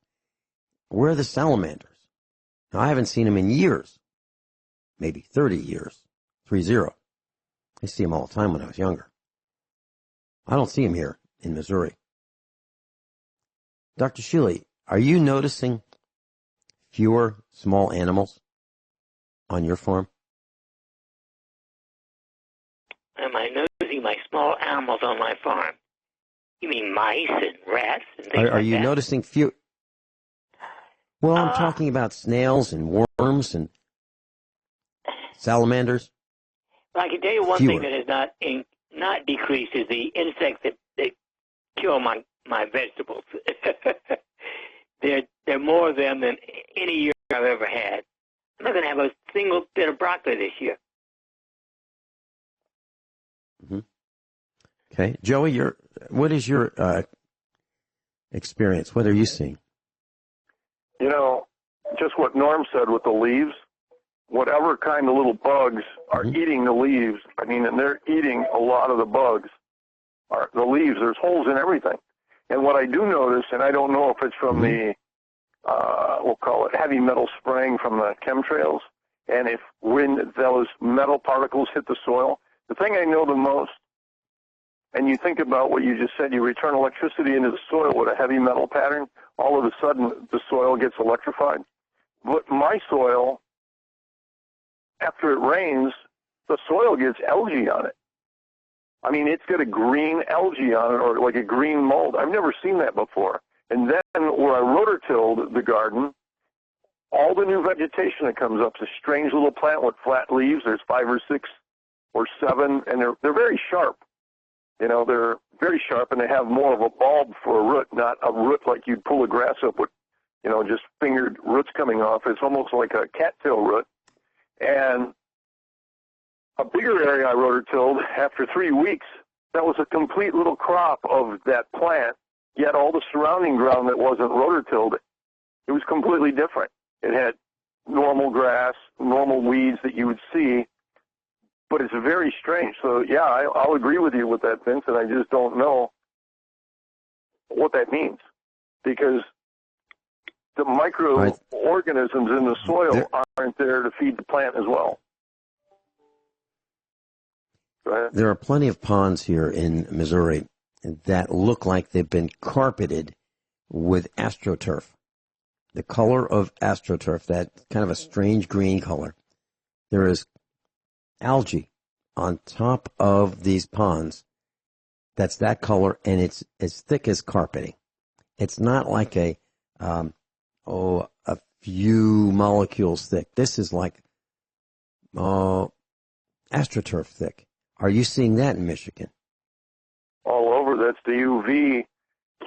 where are the salamanders? Now, I haven't seen them in years, maybe 30 years, 30. I see them all the time when I was younger. I don't see them here in Missouri. Dr. Shealy, are you noticing fewer small animals on your farm? Am I noticing my small animals on my farm? You mean mice and rats and things like that? Are you noticing few? Well, I'm talking about snails and worms and salamanders. Well, I can tell you one thing that has not decreased is the insects that kill my vegetables. There are more of them than any year I've ever had. I'm not going to have a single bit of broccoli this year. Mm-hmm. Okay, Joey, what is your experience? What are you seeing? You know, just what Norm said with the leaves, whatever kind of little bugs are eating the leaves, I mean, and they're eating a lot of the bugs, are the leaves. There's holes in everything. And what I do notice, and I don't know if it's from the, we'll call it heavy metal spraying from the chemtrails, and if when those metal particles hit the soil, the thing I know the most, and you think about what you just said, you return electricity into the soil with a heavy metal pattern, all of a sudden the soil gets electrified. But my soil, after it rains, the soil gets algae on it. I mean, it's got a green algae on it, or like a green mold. I've never seen that before. And then where I rototilled the garden, all the new vegetation that comes up is a strange little plant with flat leaves. There's 5 or 6 or 7, and they're very sharp. You know, they're very sharp, and they have more of a bulb for a root, not a root like you'd pull a grass up with, you know, just fingered roots coming off. It's almost like a cattail root. And a bigger area I rototilled, after 3 weeks, that was a complete little crop of that plant, yet all the surrounding ground that wasn't rototilled, it was completely different. It had normal grass, normal weeds that you would see, but it's very strange. So, yeah, I'll agree with you with that, Vincent. I just don't know what that means, because the microorganisms in the soil aren't there to feed the plant as well. Go ahead. There are plenty of ponds here in Missouri that look like they've been carpeted with astroturf. The color of astroturf, that kind of a strange green color. There is algae on top of these ponds that's that color, and it's as thick as carpeting. It's not like a few molecules thick. This is like astroturf thick. Are you seeing that in Michigan? All over. That's the UV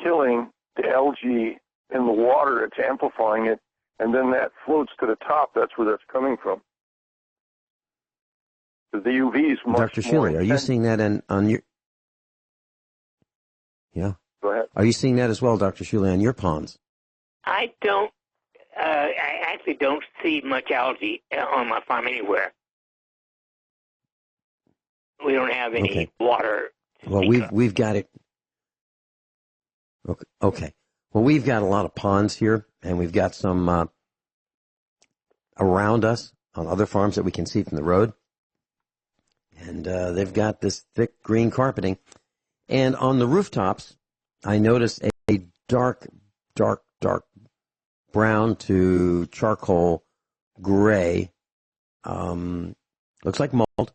killing the algae in the water. It's amplifying it, and then that floats to the top. That's where that's coming from. The UV is much Dr. Shealy, are you seeing that on your... Yeah. Go ahead. Are you seeing that as well, Dr. Shealy, on your ponds? I actually don't see much algae on my farm anywhere. We don't have any water. Well, we've got it. Okay. Well, we've got a lot of ponds here, and we've got some around us on other farms that we can see from the road. And they've got this thick green carpeting. And on the rooftops, I noticed a dark brown to charcoal gray. Looks like mold.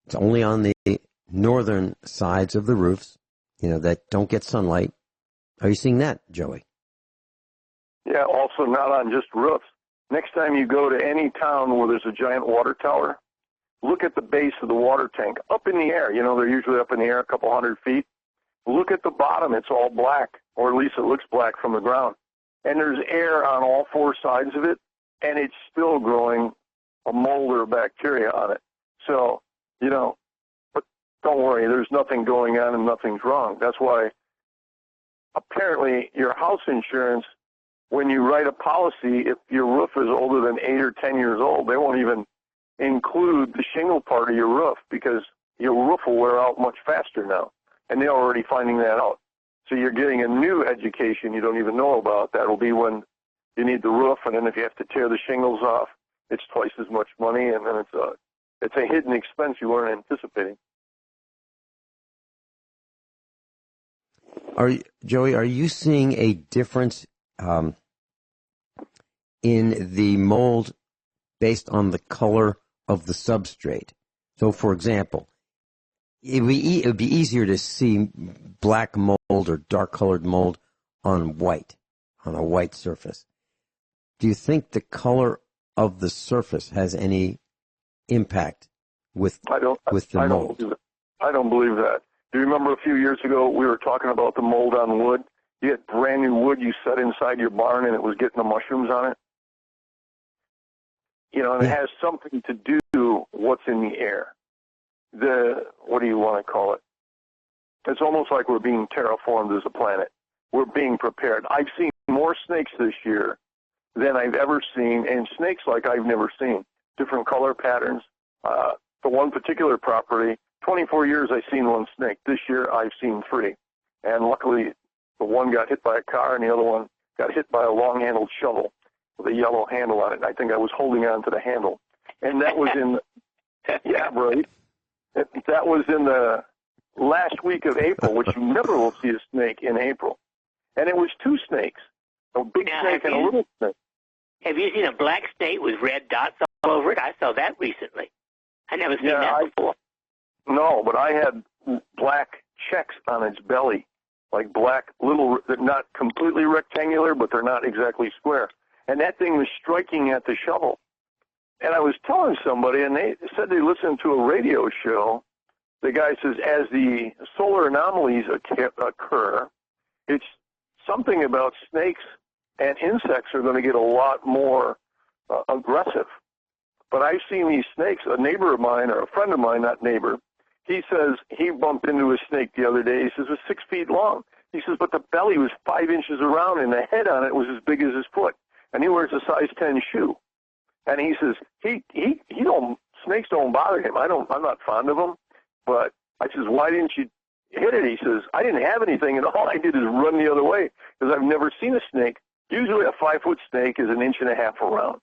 It's only on the northern sides of the roofs, you know, that don't get sunlight. Are you seeing that, Joey? Yeah, also not on just roofs. Next time you go to any town where there's a giant water tower, look at the base of the water tank, up in the air. You know, they're usually up in the air a couple 100 feet. Look at the bottom. It's all black, or at least it looks black from the ground. And there's air on all 4 sides of it, and it's still growing a mold or a bacteria on it. So, you know, but don't worry, there's nothing going on and nothing's wrong. That's why apparently your house insurance when you write a policy, if your roof is older than 8 or 10 years old, they won't even include the shingle part of your roof because your roof will wear out much faster now. And they're already finding that out. So you're getting a new education you don't even know about. That'll be when you need the roof, and then if you have to tear the shingles off, it's twice as much money, and then it's a hidden expense you weren't anticipating. Joey, are you seeing a difference in the mold based on the color of the substrate? So, for example, it would be easier to see black mold or dark-colored mold on a white surface. Do you think the color of the surface has any impact with the mold? I don't believe that. Do you remember a few years ago we were talking about the mold on wood? You had brand new wood you set inside your barn and it was getting the mushrooms on it. You know, and it has something to do what's in the air. What do you want to call it? It's almost like we're being terraformed as a planet. We're being prepared. I've seen more snakes this year than I've ever seen, and snakes like I've never seen. Different color patterns. The one particular property, 24 years I've seen one snake. This year I've seen 3. And luckily the one got hit by a car and the other one got hit by a long-handled shovel with a yellow handle on it. And I think I was holding on to the handle. And that was in, yeah, right. That was in the last week of April, which you never will see a snake in April. And it was 2 snakes, a big snake and a little snake. Have you seen a black snake with red dots all over it? I saw that recently. I never seen that before. No, but I had black checks on its belly, like black little, they're not completely rectangular, but they're not exactly square. And that thing was striking at the shovel. And I was telling somebody, and they said they listened to a radio show. The guy says, as the solar anomalies occur, it's something about snakes and insects are going to get a lot more aggressive. But I've seen these snakes, a neighbor of mine, or a friend of mine, not neighbor, he says he bumped into a snake the other day. He says it was 6 feet long. He says, but the belly was 5 inches around and the head on it was as big as his foot. And he wears a size 10 shoe. And he says, snakes don't bother him. I'm not fond of them. But I says, why didn't you hit it? He says, I didn't have anything, and all I did is run the other way because I've never seen a snake. Usually a 5-foot snake is 1.5 inches around.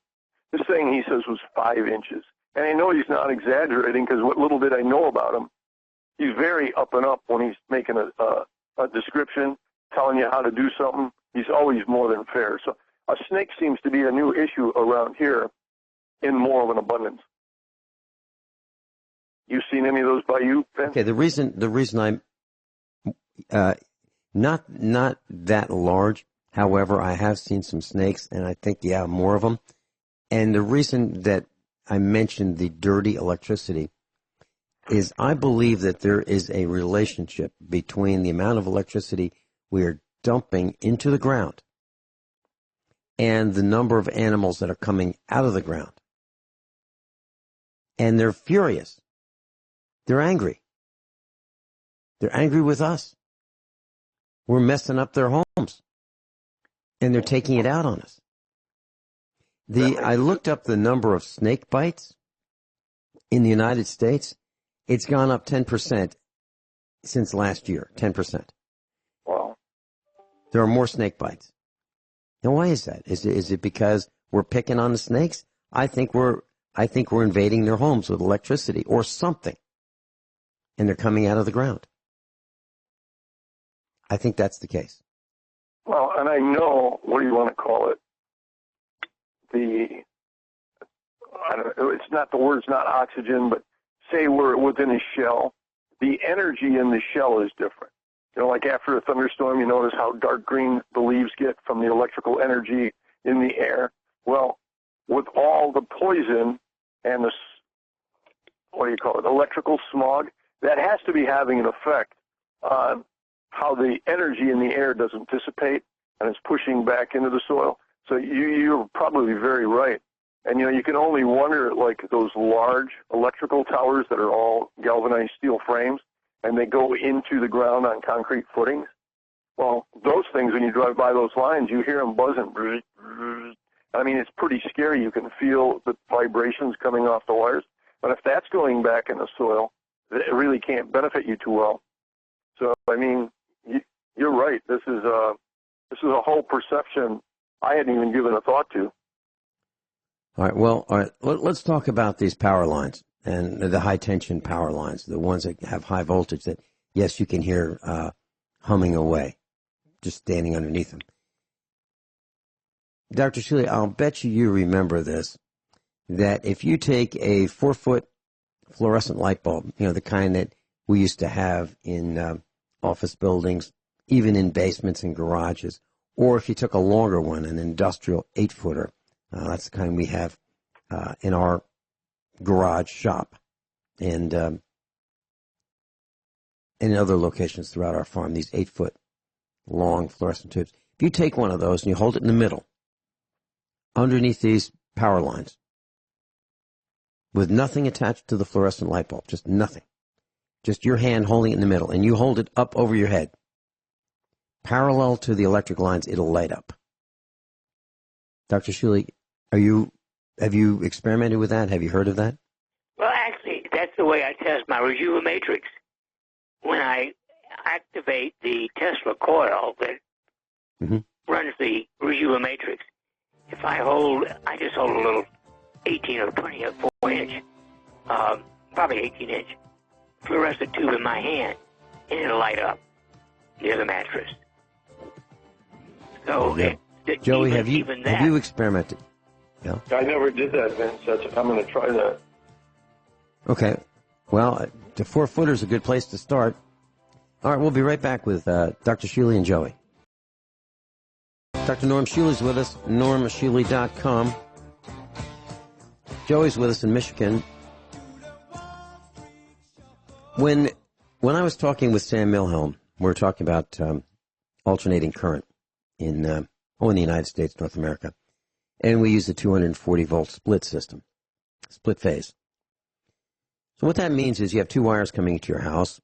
This thing, he says, was 5 inches. And I know he's not exaggerating because what little did I know about him, he's very up and up when he's making a description, telling you how to do something. He's always more than fair. So a snake seems to be a new issue around here in more of an abundance. You seen any of those by you, Ben? Okay, the reason I'm not that large. However, I have seen some snakes, and I think more of them. And the reason that I mentioned the dirty electricity is I believe that there is a relationship between the amount of electricity we are dumping into the ground and the number of animals that are coming out of the ground. And they're furious. They're angry. They're angry with us. We're messing up their homes. And they're taking it out on us. I looked up the number of snake bites in the United States. It's gone up 10% since last year, 10%. Wow. There are more snake bites. Now, why is that? Is it because we're picking on the snakes? I think we're invading their homes with electricity or something, and they're coming out of the ground. I think that's the case. Well, and I know, what do you want to call it? It's not, the word's not oxygen, but say we're within a shell, the energy in the shell is different. You know, like after a thunderstorm, you notice how dark green the leaves get from the electrical energy in the air. Well, with all the poison and the, electrical smog, that has to be having an effect on how the energy in the air doesn't dissipate and it's pushing back into the soil. So you're probably very right. And, you can only wonder, like those large electrical towers that are all galvanized steel frames, and they go into the ground on concrete footings. Well, those things, when you drive by those lines, you hear them buzzing. I mean, it's pretty scary. You can feel the vibrations coming off the wires. But if that's going back in the soil, it really can't benefit you too well. So, I mean, you're right. This is a whole perception I hadn't even given a thought to. All right. Well, all right. Let's talk about these power lines and the high tension power lines, the ones that have high voltage that, yes, you can hear humming away, just standing underneath them. Dr. Shealy, I'll bet you remember this, that if you take a 4-foot fluorescent light bulb, the kind that we used to have in office buildings, even in basements and garages, or if you took a longer one, an industrial 8-footer, that's the kind we have in our garage shop and in other locations throughout our farm, these 8-foot long fluorescent tubes. If you take one of those and you hold it in the middle, underneath these power lines, with nothing attached to the fluorescent light bulb, just nothing, just your hand holding it in the middle, and you hold it up over your head, parallel to the electric lines, it'll light up. Dr. Shealy, have you experimented with that? Have you heard of that? Well, actually, that's the way I test my Rejuva matrix. When I activate the Tesla coil that runs the Rejuva matrix, if I just hold a little 18 or 24 inch, probably 18 inch fluorescent tube in my hand, and it'll light up near the mattress. So, Joey, have you experimented? No? I never did that, Vince. I'm going to try that. Okay. Well, the 4-footer is a good place to start. All right, we'll be right back with Dr. Shealy and Joey. Dr. Norm Shealy's with us, normshealy.com. Joey's with us in Michigan. When I was talking with Sam Milhelm, we were talking about alternating current in the United States, North America. And we use the 240-volt split system, split phase. So what that means is you have two wires coming into your house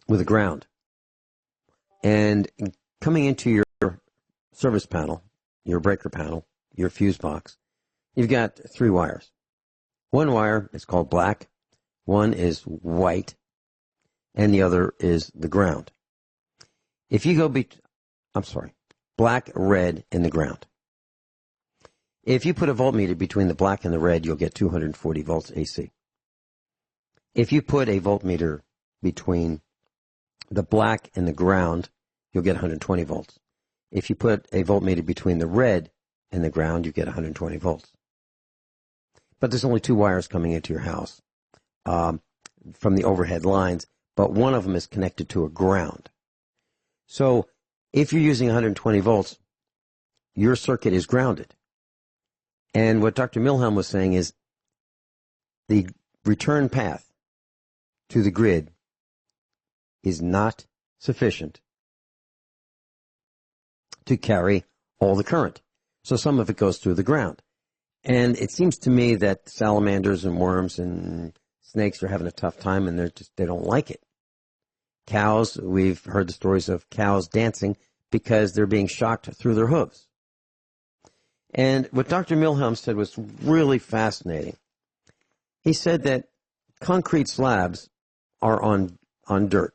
with a ground. And coming into your service panel, your breaker panel, your fuse box, you've got 3 wires. One wire is called black, one is white, and the other is the ground. If you go black, red, and the ground. If you put a voltmeter between the black and the red, you'll get 240 volts AC. If you put a voltmeter between the black and the ground, you'll get 120 volts. If you put a voltmeter between the red and the ground, you get 120 volts. But there's only 2 wires coming into your house from the overhead lines, but one of them is connected to a ground. So if you're using 120 volts, your circuit is grounded. And what Dr. Milhelm was saying is the return path to the grid is not sufficient to carry all the current. So some of it goes through the ground. And it seems to me that salamanders and worms and snakes are having a tough time, and they don't like it. Cows, we've heard the stories of cows dancing because they're being shocked through their hooves. And what Dr. Milhelm said was really fascinating. He said that concrete slabs are on dirt.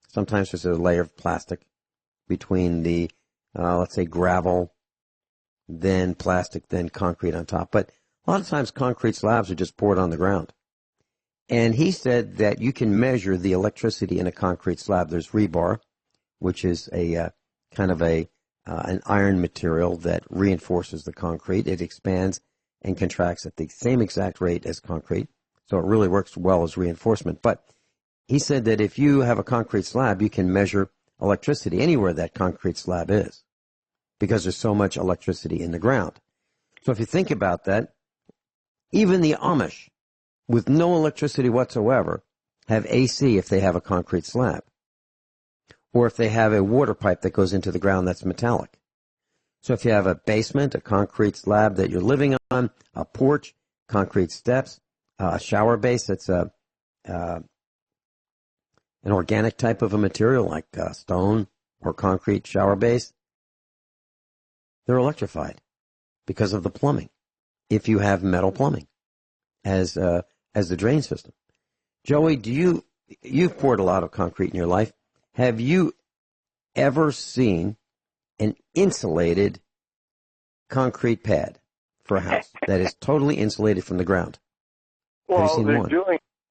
Sometimes there's a layer of plastic between the, let's say, gravel, then plastic, then concrete on top. But a lot of times concrete slabs are just poured on the ground. And he said that you can measure the electricity in a concrete slab. There's rebar, which is a kind of an iron material that reinforces the concrete. It expands and contracts at the same exact rate as concrete, so it really works well as reinforcement. But he said that if you have a concrete slab, you can measure electricity anywhere that concrete slab is, because there's so much electricity in the ground. So if you think about that, even the Amish, with no electricity whatsoever, have AC if they have a concrete slab, or if they have a water pipe that goes into the ground that's metallic. So if you have a basement, a concrete slab that you're living on, a porch, concrete steps, a shower base that's an organic type of a material like stone or concrete shower base, they're electrified because of the plumbing. If you have metal plumbing as the drain system. Joey, you've poured a lot of concrete in your life. Have you ever seen an insulated concrete pad for a house that is totally insulated from the ground? Well,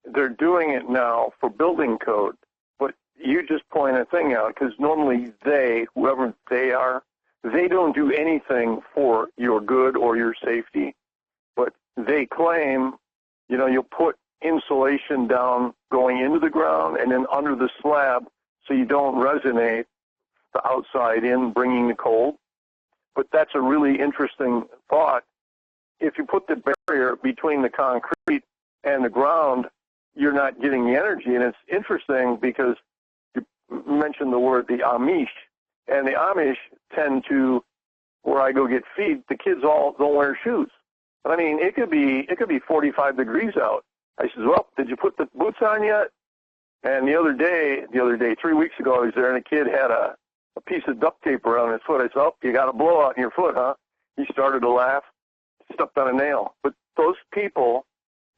they're doing it now for building code, but you just point a thing out, because normally whoever they are, they don't do anything for your good or your safety, but they claim, you'll put insulation down going into the ground and then under the slab so you don't resonate the outside in, bringing the cold. But that's a really interesting thought. If you put the barrier between the concrete and the ground, you're not getting the energy. And it's interesting because you mentioned the word the Amish, and the Amish tend to, where I go get feed, the kids all don't wear shoes. I mean, it could be 45 degrees out. I says, well, did you put the boots on yet? And the other day, 3 weeks ago, I was there, and a kid had a piece of duct tape around his foot. I said, oh, you got a blowout in your foot, huh? He started to laugh, stepped on a nail. But those people,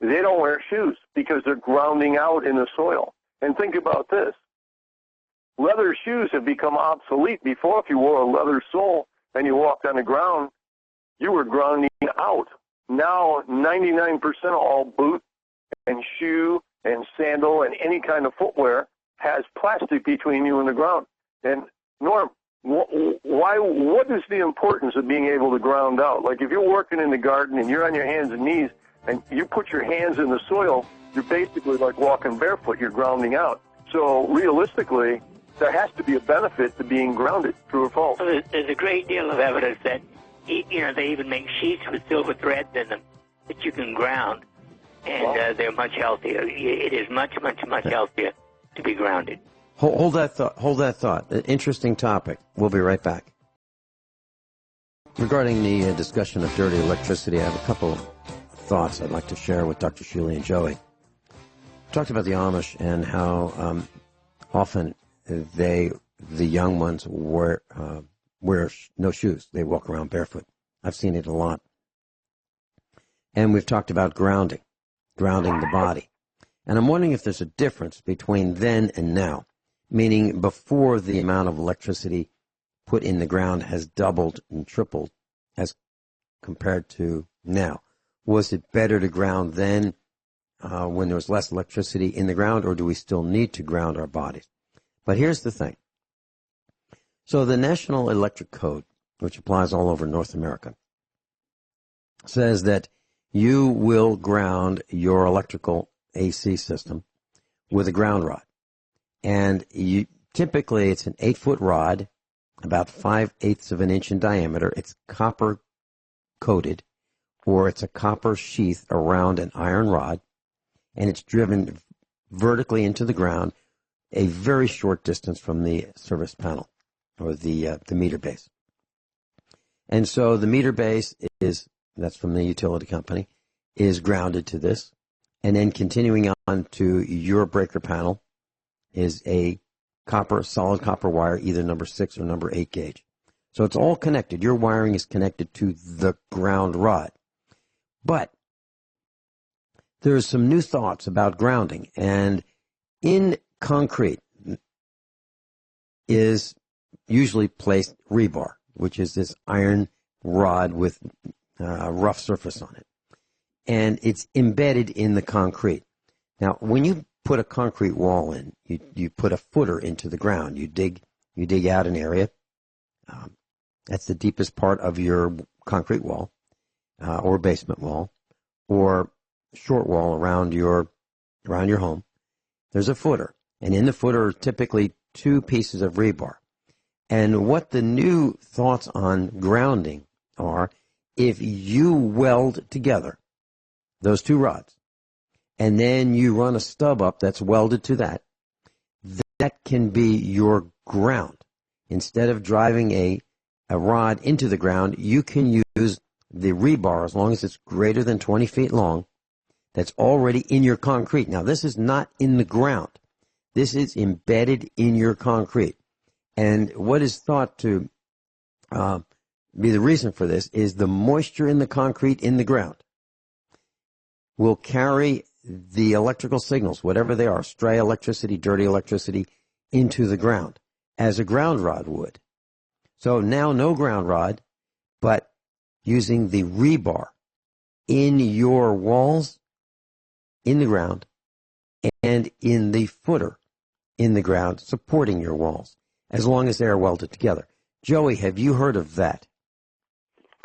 they don't wear shoes because they're grounding out in the soil. And think about this. Leather shoes have become obsolete. Before, if you wore a leather sole and you walked on the ground, you were grounding out. Now, 99% of all boot and shoe and sandal and any kind of footwear has plastic between you and the ground. And Norm, what is the importance of being able to ground out? Like if you're working in the garden and you're on your hands and knees and you put your hands in the soil, you're basically like walking barefoot. You're grounding out. So realistically, there has to be a benefit to being grounded, true or false? Well, there's a great deal of evidence that, they even make sheets with silver threads in them that you can ground, and they're much healthier. It is much, much, much healthier to be grounded. Hold that thought. An interesting topic. We'll be right back. Regarding the discussion of dirty electricity, I have a couple of thoughts I'd like to share with Dr. Shealy and Joey. We talked about the Amish and how often the young ones wear no shoes. They walk around barefoot. I've seen it a lot. And we've talked about grounding the body. And I'm wondering if there's a difference between then and now, meaning before the amount of electricity put in the ground has doubled and tripled as compared to now. Was it better to ground then when there was less electricity in the ground, or do we still need to ground our bodies? But here's the thing. So the National Electric Code, which applies all over North America, says that you will ground your electrical AC system with a ground rod. And typically it's an 8-foot rod, about 5/8 of an inch in diameter. It's copper coated, or it's a copper sheath around an iron rod, and it's driven vertically into the ground a very short distance from the service panel or the meter base. And so the meter base that's from the utility company, is grounded to this. And then continuing on to your breaker panel is a solid copper wire, either number 6 or number 8 gauge. So it's all connected. Your wiring is connected to the ground rod. But there's some new thoughts about grounding. And in concrete is usually placed rebar, which is this iron rod with a rough surface on it. And it's embedded in the concrete. Now, when you put a concrete wall in, you put a footer into the ground. You dig out an area. That's the deepest part of your concrete wall, or basement wall, or short wall around your home. There's a footer, and in the footer are typically 2 pieces of rebar. And what the new thoughts on grounding are, if you weld together those 2 rods, and then you run a stub up that's welded to that can be your ground. Instead of driving a rod into the ground, you can use the rebar, as long as it's greater than 20 feet long, that's already in your concrete. Now, this is not in the ground. This is embedded in your concrete. And what is thought to be the reason for this is the moisture in the concrete in the ground will carry the electrical signals, whatever they are, stray electricity, dirty electricity, into the ground, as a ground rod would. So now no ground rod, but using the rebar in your walls, in the ground, and in the footer in the ground, supporting your walls, as long as they are welded together. Joey, have you heard of that?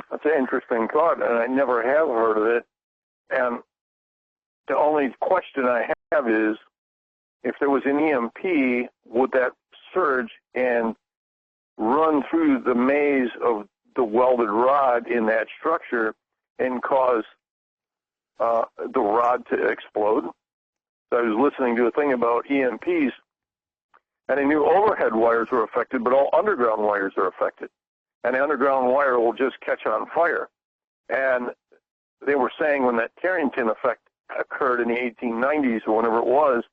That's an interesting thought, and I never have heard of it. And the only question I have is, if there was an EMP, would that surge and run through the maze of the welded rod in that structure and cause the rod to explode? So I was listening to a thing about EMPs, and I knew overhead wires were affected, but all underground wires are affected. And the underground wire will just catch on fire. And they were saying when that Carrington effect occurred in the 1890s or whenever it was,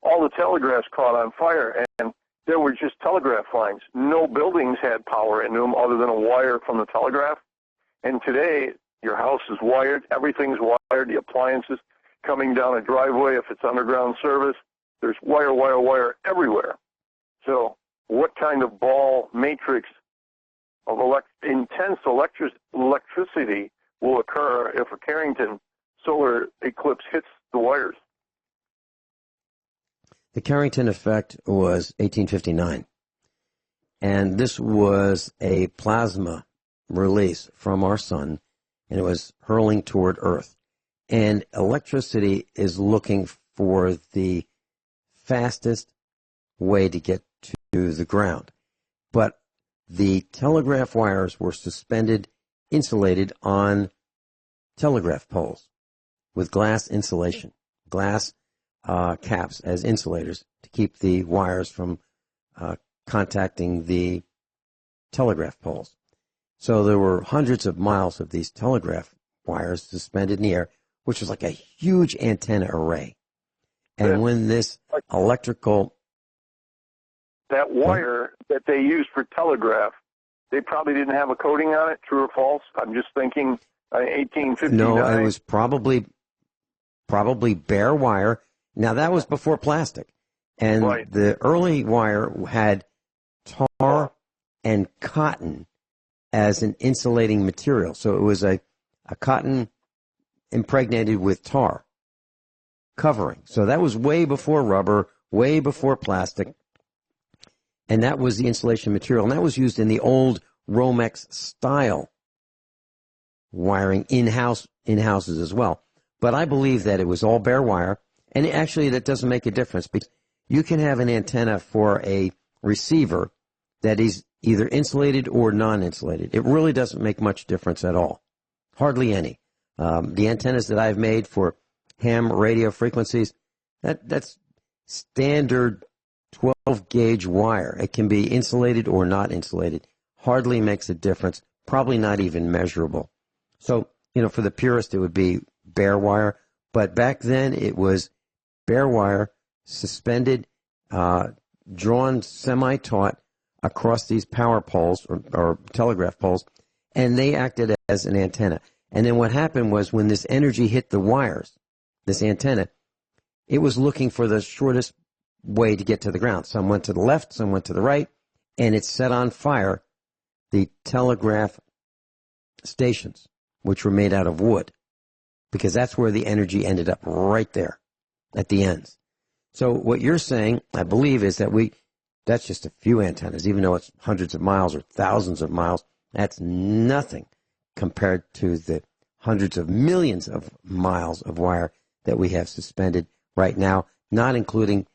all the telegraphs caught on fire, and there were just telegraph lines. No buildings had power into them other than a wire from the telegraph. And today, your house is wired, everything's wired, the appliances coming down a driveway, if it's underground service, there's wire, wire, wire everywhere. So what kind of ball matrix of intense electricity will occur if a Carrington solar eclipse hits the wires? The Carrington effect was 1859, and this was a plasma release from our sun, and it was hurling toward Earth. And electricity is looking for the fastest way to get to the ground. But the telegraph wires were suspended, insulated on telegraph poles with glass insulation, glass caps as insulators to keep the wires from contacting the telegraph poles. So there were hundreds of miles of these telegraph wires suspended in the air, which was like a huge antenna array. And when this electrical... That wire that they used for telegraph, they probably didn't have a coating on it, true or false? I'm just thinking 1859. No, it was probably bare wire. Now, that was before plastic. And the early wire had tar and cotton as an insulating material. So it was a cotton impregnated with tar covering. So that was way before rubber, way before plastic. And that was the insulation material. And that was used in the old Romex style wiring in houses as well. But I believe that it was all bare wire. And actually, that doesn't make a difference, because you can have an antenna for a receiver that is either insulated or non-insulated. It really doesn't make much difference at all. Hardly any. The antennas that I've made for ham radio frequencies, that's standard 12-gauge wire. It can be insulated or not insulated. Hardly makes a difference. Probably not even measurable. So, for the purist, it would be bare wire. But back then, it was bare wire, suspended, drawn semi-taut across these power poles or telegraph poles, and they acted as an antenna. And then what happened was, when this energy hit the wires, this antenna, it was looking for the shortest way to get to the ground. Some went to the left, some went to the right, and it set on fire the telegraph stations, which were made out of wood, because that's where the energy ended up, right there at the ends. So what you're saying, I believe, is that that's just a few antennas, even though it's hundreds of miles or thousands of miles. That's nothing compared to the hundreds of millions of miles of wire that we have suspended right now, not including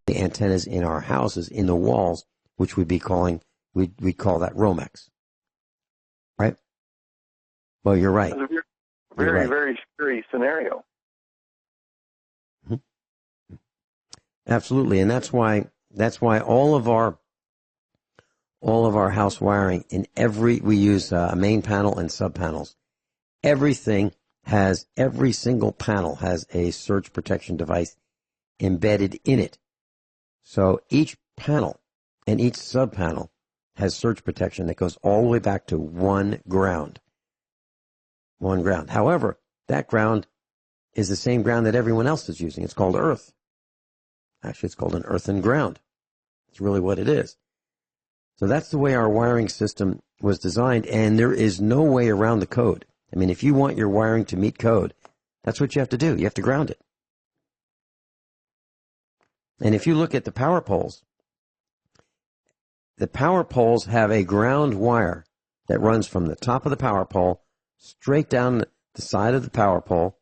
the antennas in our houses, in the walls, which we'd call that Romex. Right? Well, you're right. It's a very, very scary scenario. Mm-hmm. Absolutely, and that's why all of our house wiring we use main panel and sub panels. Every single panel has a surge protection device embedded in it, So each panel and each sub-panel has surge protection that goes all the way back to one ground. One ground. However, that ground is the same ground that everyone else is using. It's called earth. Actually, it's called an earthen ground. It's really what it is. So that's the way our wiring system was designed, and there is no way around the code. I mean, if you want your wiring to meet code, that's what you have to do. You have to ground it. And if you look at the power poles have a ground wire that runs from the top of the power pole straight down the side of the power pole.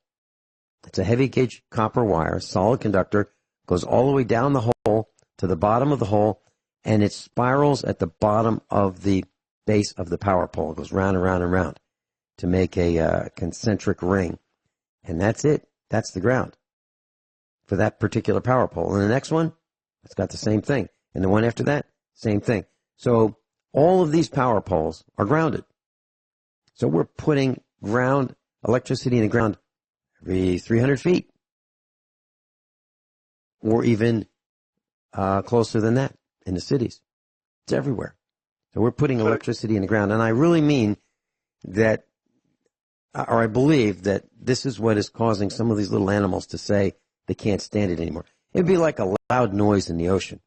It's a heavy gauge copper wire, solid conductor, goes all the way down the hole to the bottom of the hole, and it spirals at the bottom of the base of the power pole. It goes round and round and round to make a concentric ring. And that's it. That's the ground for that particular power pole. And the next one, it's got the same thing. And the one after that, same thing. So all of these power poles are grounded. So we're putting ground electricity in the ground every 300 feet, or even closer than that in the cities. It's everywhere. So we're putting electricity in the ground. And I really mean that, or I believe that this is what is causing some of these little animals to say they can't stand it anymore. It'd be like a loud noise in the ocean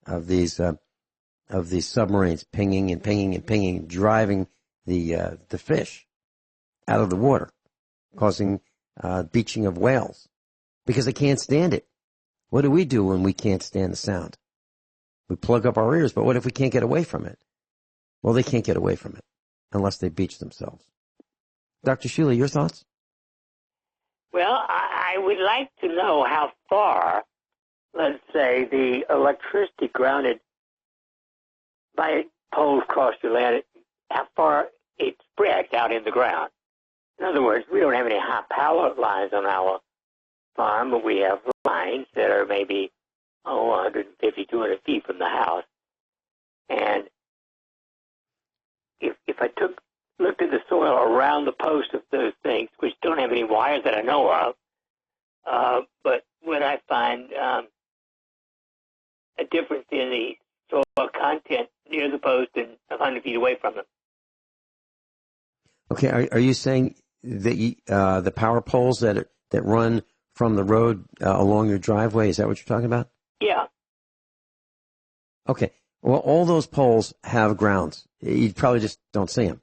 of these submarines pinging and pinging and pinging, driving the fish out of the water, causing beaching of whales, because they can't stand it. What do we do when we can't stand the sound? We plug up our ears, but what if we can't get away from it? Well, they can't get away from it unless they beach themselves. Dr. Shealy, your thoughts? Well, I would like to know how far, let's say, the electricity grounded by poles across the land, how far it spreads out in the ground. In other words, we don't have any high power lines on our farm, but we have lines that are maybe 150, 200 feet from the house. And if I looked at the soil around the post of those things, which don't have any wires that I know of, but would I find a difference in the soil content near the post and 100 feet away from them? Okay, are you saying that the power poles that run from the road along your driveway, is that what you're talking about? Yeah. Okay, well, all those poles have grounds. You probably just don't see them.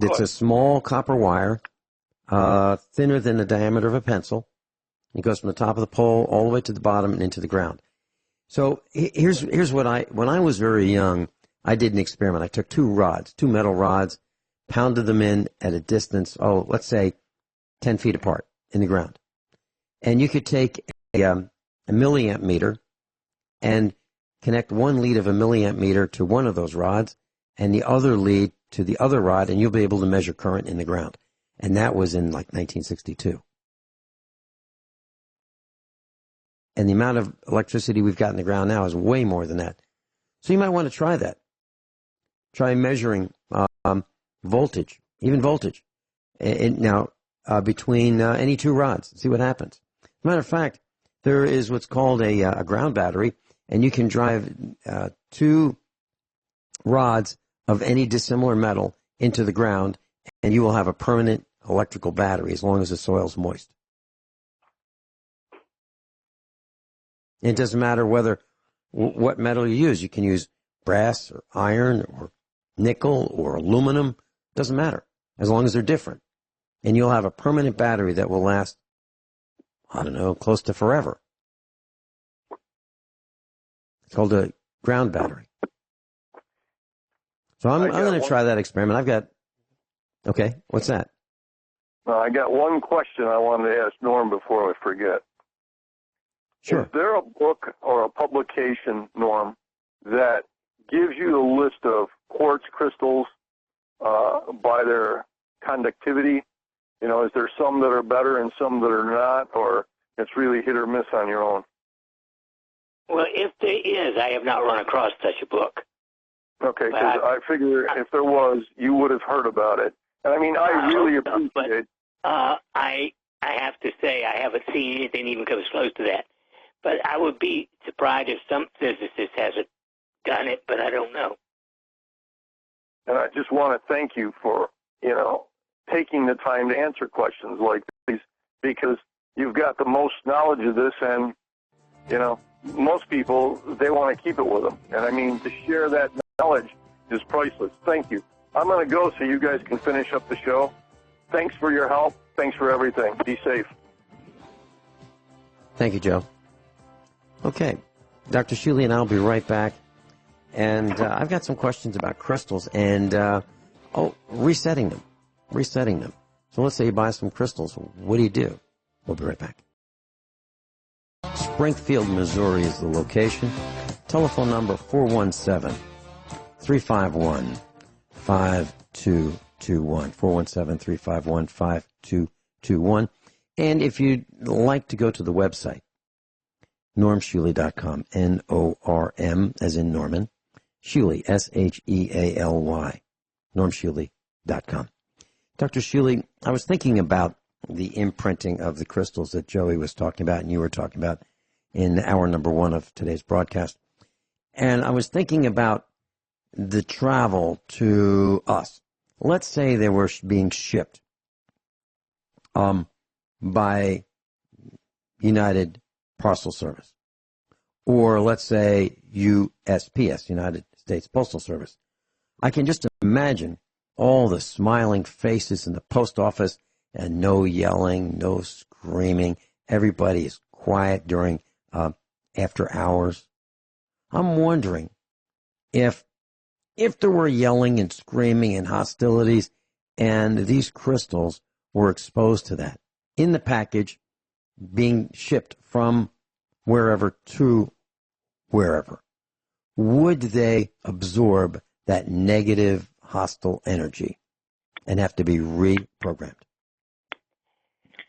It's a small copper wire, thinner than the diameter of a pencil. It goes from the top of the pole all the way to the bottom and into the ground. So here's what when I was very young, I did an experiment. I took two metal rods, pounded them in at a distance, let's say 10 feet apart in the ground. And you could take a milliamp meter and connect one lead of a milliamp meter to one of those rods and the other lead to the other rod, and you'll be able to measure current in the ground. And that was in like 1962. And the amount of electricity we've got in the ground now is way more than that. So you might want to try that. Try measuring voltage, even voltage, between any two rods. See what happens. As a matter of fact, there is what's called a ground battery, and you can drive two rods of any dissimilar metal into the ground, and you will have a permanent electrical battery as long as the soil's moist. It doesn't matter what metal you use. You can use brass or iron or nickel or aluminum. Doesn't matter, as long as they're different. And you'll have a permanent battery that will last, close to forever. It's called a ground battery. So I'm going to try that experiment. Okay, what's that? I got one question I wanted to ask Norm before I forget. Sure. Is there a book or a publication, Norm, that gives you the list of quartz crystals by their conductivity? Is there some that are better and some that are not, or it's really hit or miss on your own? Well, if there is, I have not run across such a book. Okay, because I figure if there was, you would have heard about it. And I really appreciate it. I have to say I haven't seen anything even close to that. But I would be surprised if some physicist hasn't done it, but I don't know. And I just want to thank you for, taking the time to answer questions like these, because you've got the most knowledge of this, and, most people, they want to keep it with them. And I mean, to share that knowledge is priceless. Thank you. I'm going to go so you guys can finish up the show. Thanks for your help. Thanks for everything. Be safe. Thank you, Joe. Okay, Dr. Shealy and I will be right back. And I've got some questions about crystals and, resetting them. So let's say you buy some crystals. What do you do? We'll be right back. Springfield, Missouri is the location. Telephone number 417-351-5221. 417-351-5221. And if you'd like to go to the website, normshealy.com, N-O-R-M, as in Norman, Shealy, S-H-E-A-L-Y, normshealy.com. Dr. Shealy, I was thinking about the imprinting of the crystals that Joey was talking about and you were talking about in hour number 1 of today's broadcast. And I was thinking about the travel to us. Let's say they were being shipped by United Parcel Service, or let's say USPS, United States Postal Service. I can just imagine all the smiling faces in the post office and no yelling, no screaming. Everybody is quiet during after hours. I'm wondering if there were yelling and screaming and hostilities and these crystals were exposed to that in the package being shipped from wherever to wherever, would they absorb that negative hostile energy and have to be reprogrammed?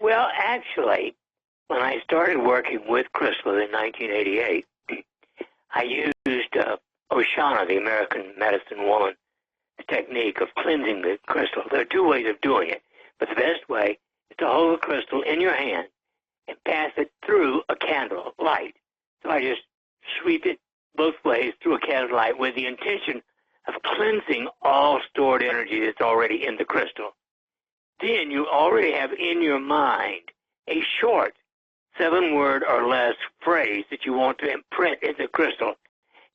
Well, actually, when I started working with crystals in 1988, I used Oshana, the American medicine woman, technique of cleansing the crystal. There are 2 ways of doing it, but the best way is to hold the crystal in your hand and pass it through a candle light. So I just sweep it both ways through a candle light with the intention of cleansing all stored energy that's already in the crystal. Then you already have in your mind a short 7-word or less phrase that you want to imprint in the crystal,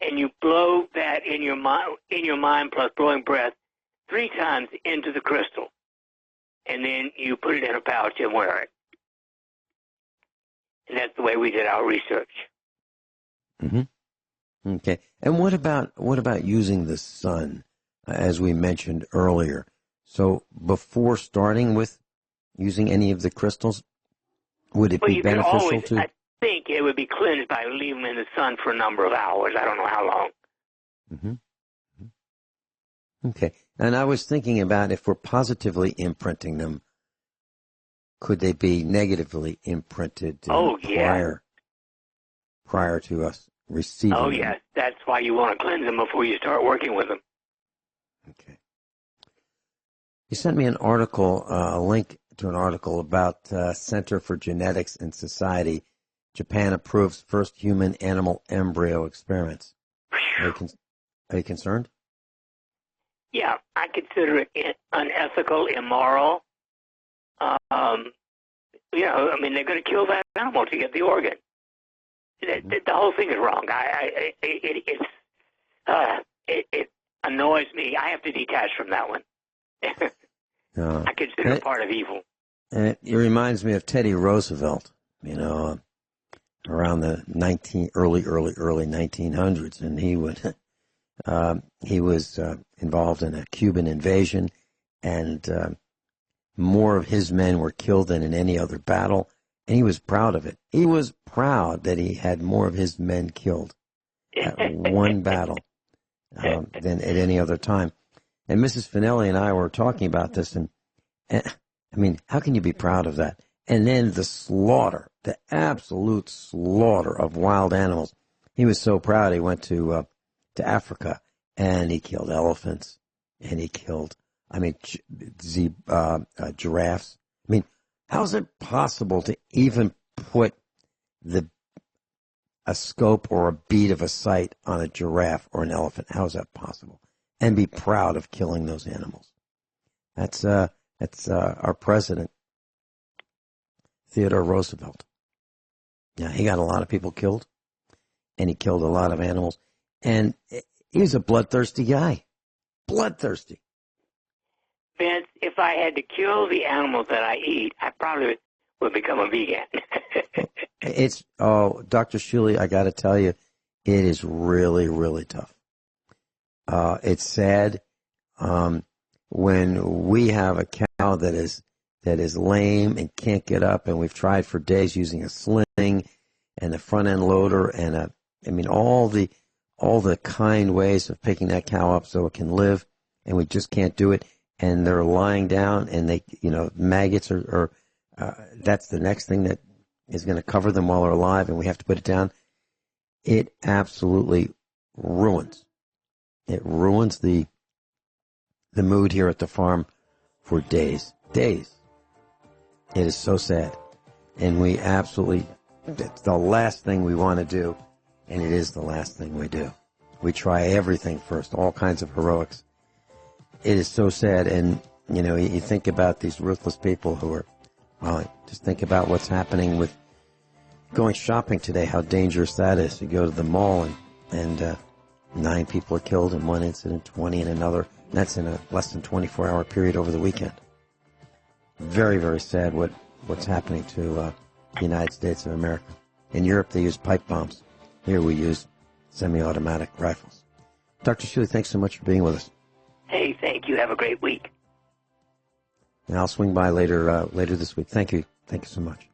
and you blow that in your mind plus blowing breath 3 times into the crystal, and then you put it in a pouch and wear it. And that's the way we did our research. Mm-hmm. Okay. And what about using the sun, as we mentioned earlier? So before starting with using any of the crystals, would it be beneficial to? I think it would be cleansed by leaving them in the sun for a number of hours. I don't know how long. Mm-hmm. Okay. And I was thinking about if we're positively imprinting them, could they be negatively imprinted prior to us receiving them? Oh, yes. That's why you want to cleanse them before you start working with them. Okay. You sent me an article, a link to an article about Center for Genetics and Society. Japan approves first human-animal embryo experiments. Are you concerned? Yeah, I consider it unethical, immoral. They're going to kill that animal to get the organ. The whole thing is wrong. It annoys me. I have to detach from that one. I consider it part of evil. It reminds me of Teddy Roosevelt, around the early 1900s, and he was involved in a Cuban invasion, and more of his men were killed than in any other battle, and he was proud of it. He was proud that he had more of his men killed at one battle than at any other time. And Mrs. Finelli and I were talking about this, and how can you be proud of that? And then the slaughter, the absolute slaughter of wild animals. He was so proud. He went to Africa, and he killed elephants, and he killed, giraffes. How is it possible to even put the a scope or a bead of a sight on a giraffe or an elephant. How is that possible? And be proud of killing those animals. That's our president, Theodore Roosevelt. Yeah, he got a lot of people killed, and he killed a lot of animals. And he was a bloodthirsty guy. Bloodthirsty. Vince, if I had to kill the animals that I eat, I probably would become a vegan. Dr. Shealy, I got to tell you, it is really, really tough. It's sad when we have a cow that is lame and can't get up, and we've tried for days using a sling and a front end loader and all the kind ways of picking that cow up so it can live, and we just can't do it. And they're lying down, and maggots are that's the next thing that is going to cover them while they're alive, and we have to put it down. It absolutely ruins. It ruins the mood here at the farm for days. Days. It is so sad. And it's the last thing we want to do, and it is the last thing we do. We try everything first, all kinds of heroics. It is so sad, and, you think about these ruthless people who are, just think about what's happening with going shopping today, how dangerous that is. You go to the mall, and 9 people are killed in one incident, 20 in another. And that's in a less than 24-hour period over the weekend. Very, very sad what's happening to the United States of America. In Europe, they use pipe bombs. Here we use semi-automatic rifles. Dr. Shealy, thanks so much for being with us. Hey, thank you. Have a great week. And I'll swing by later this week. Thank you. Thank you so much.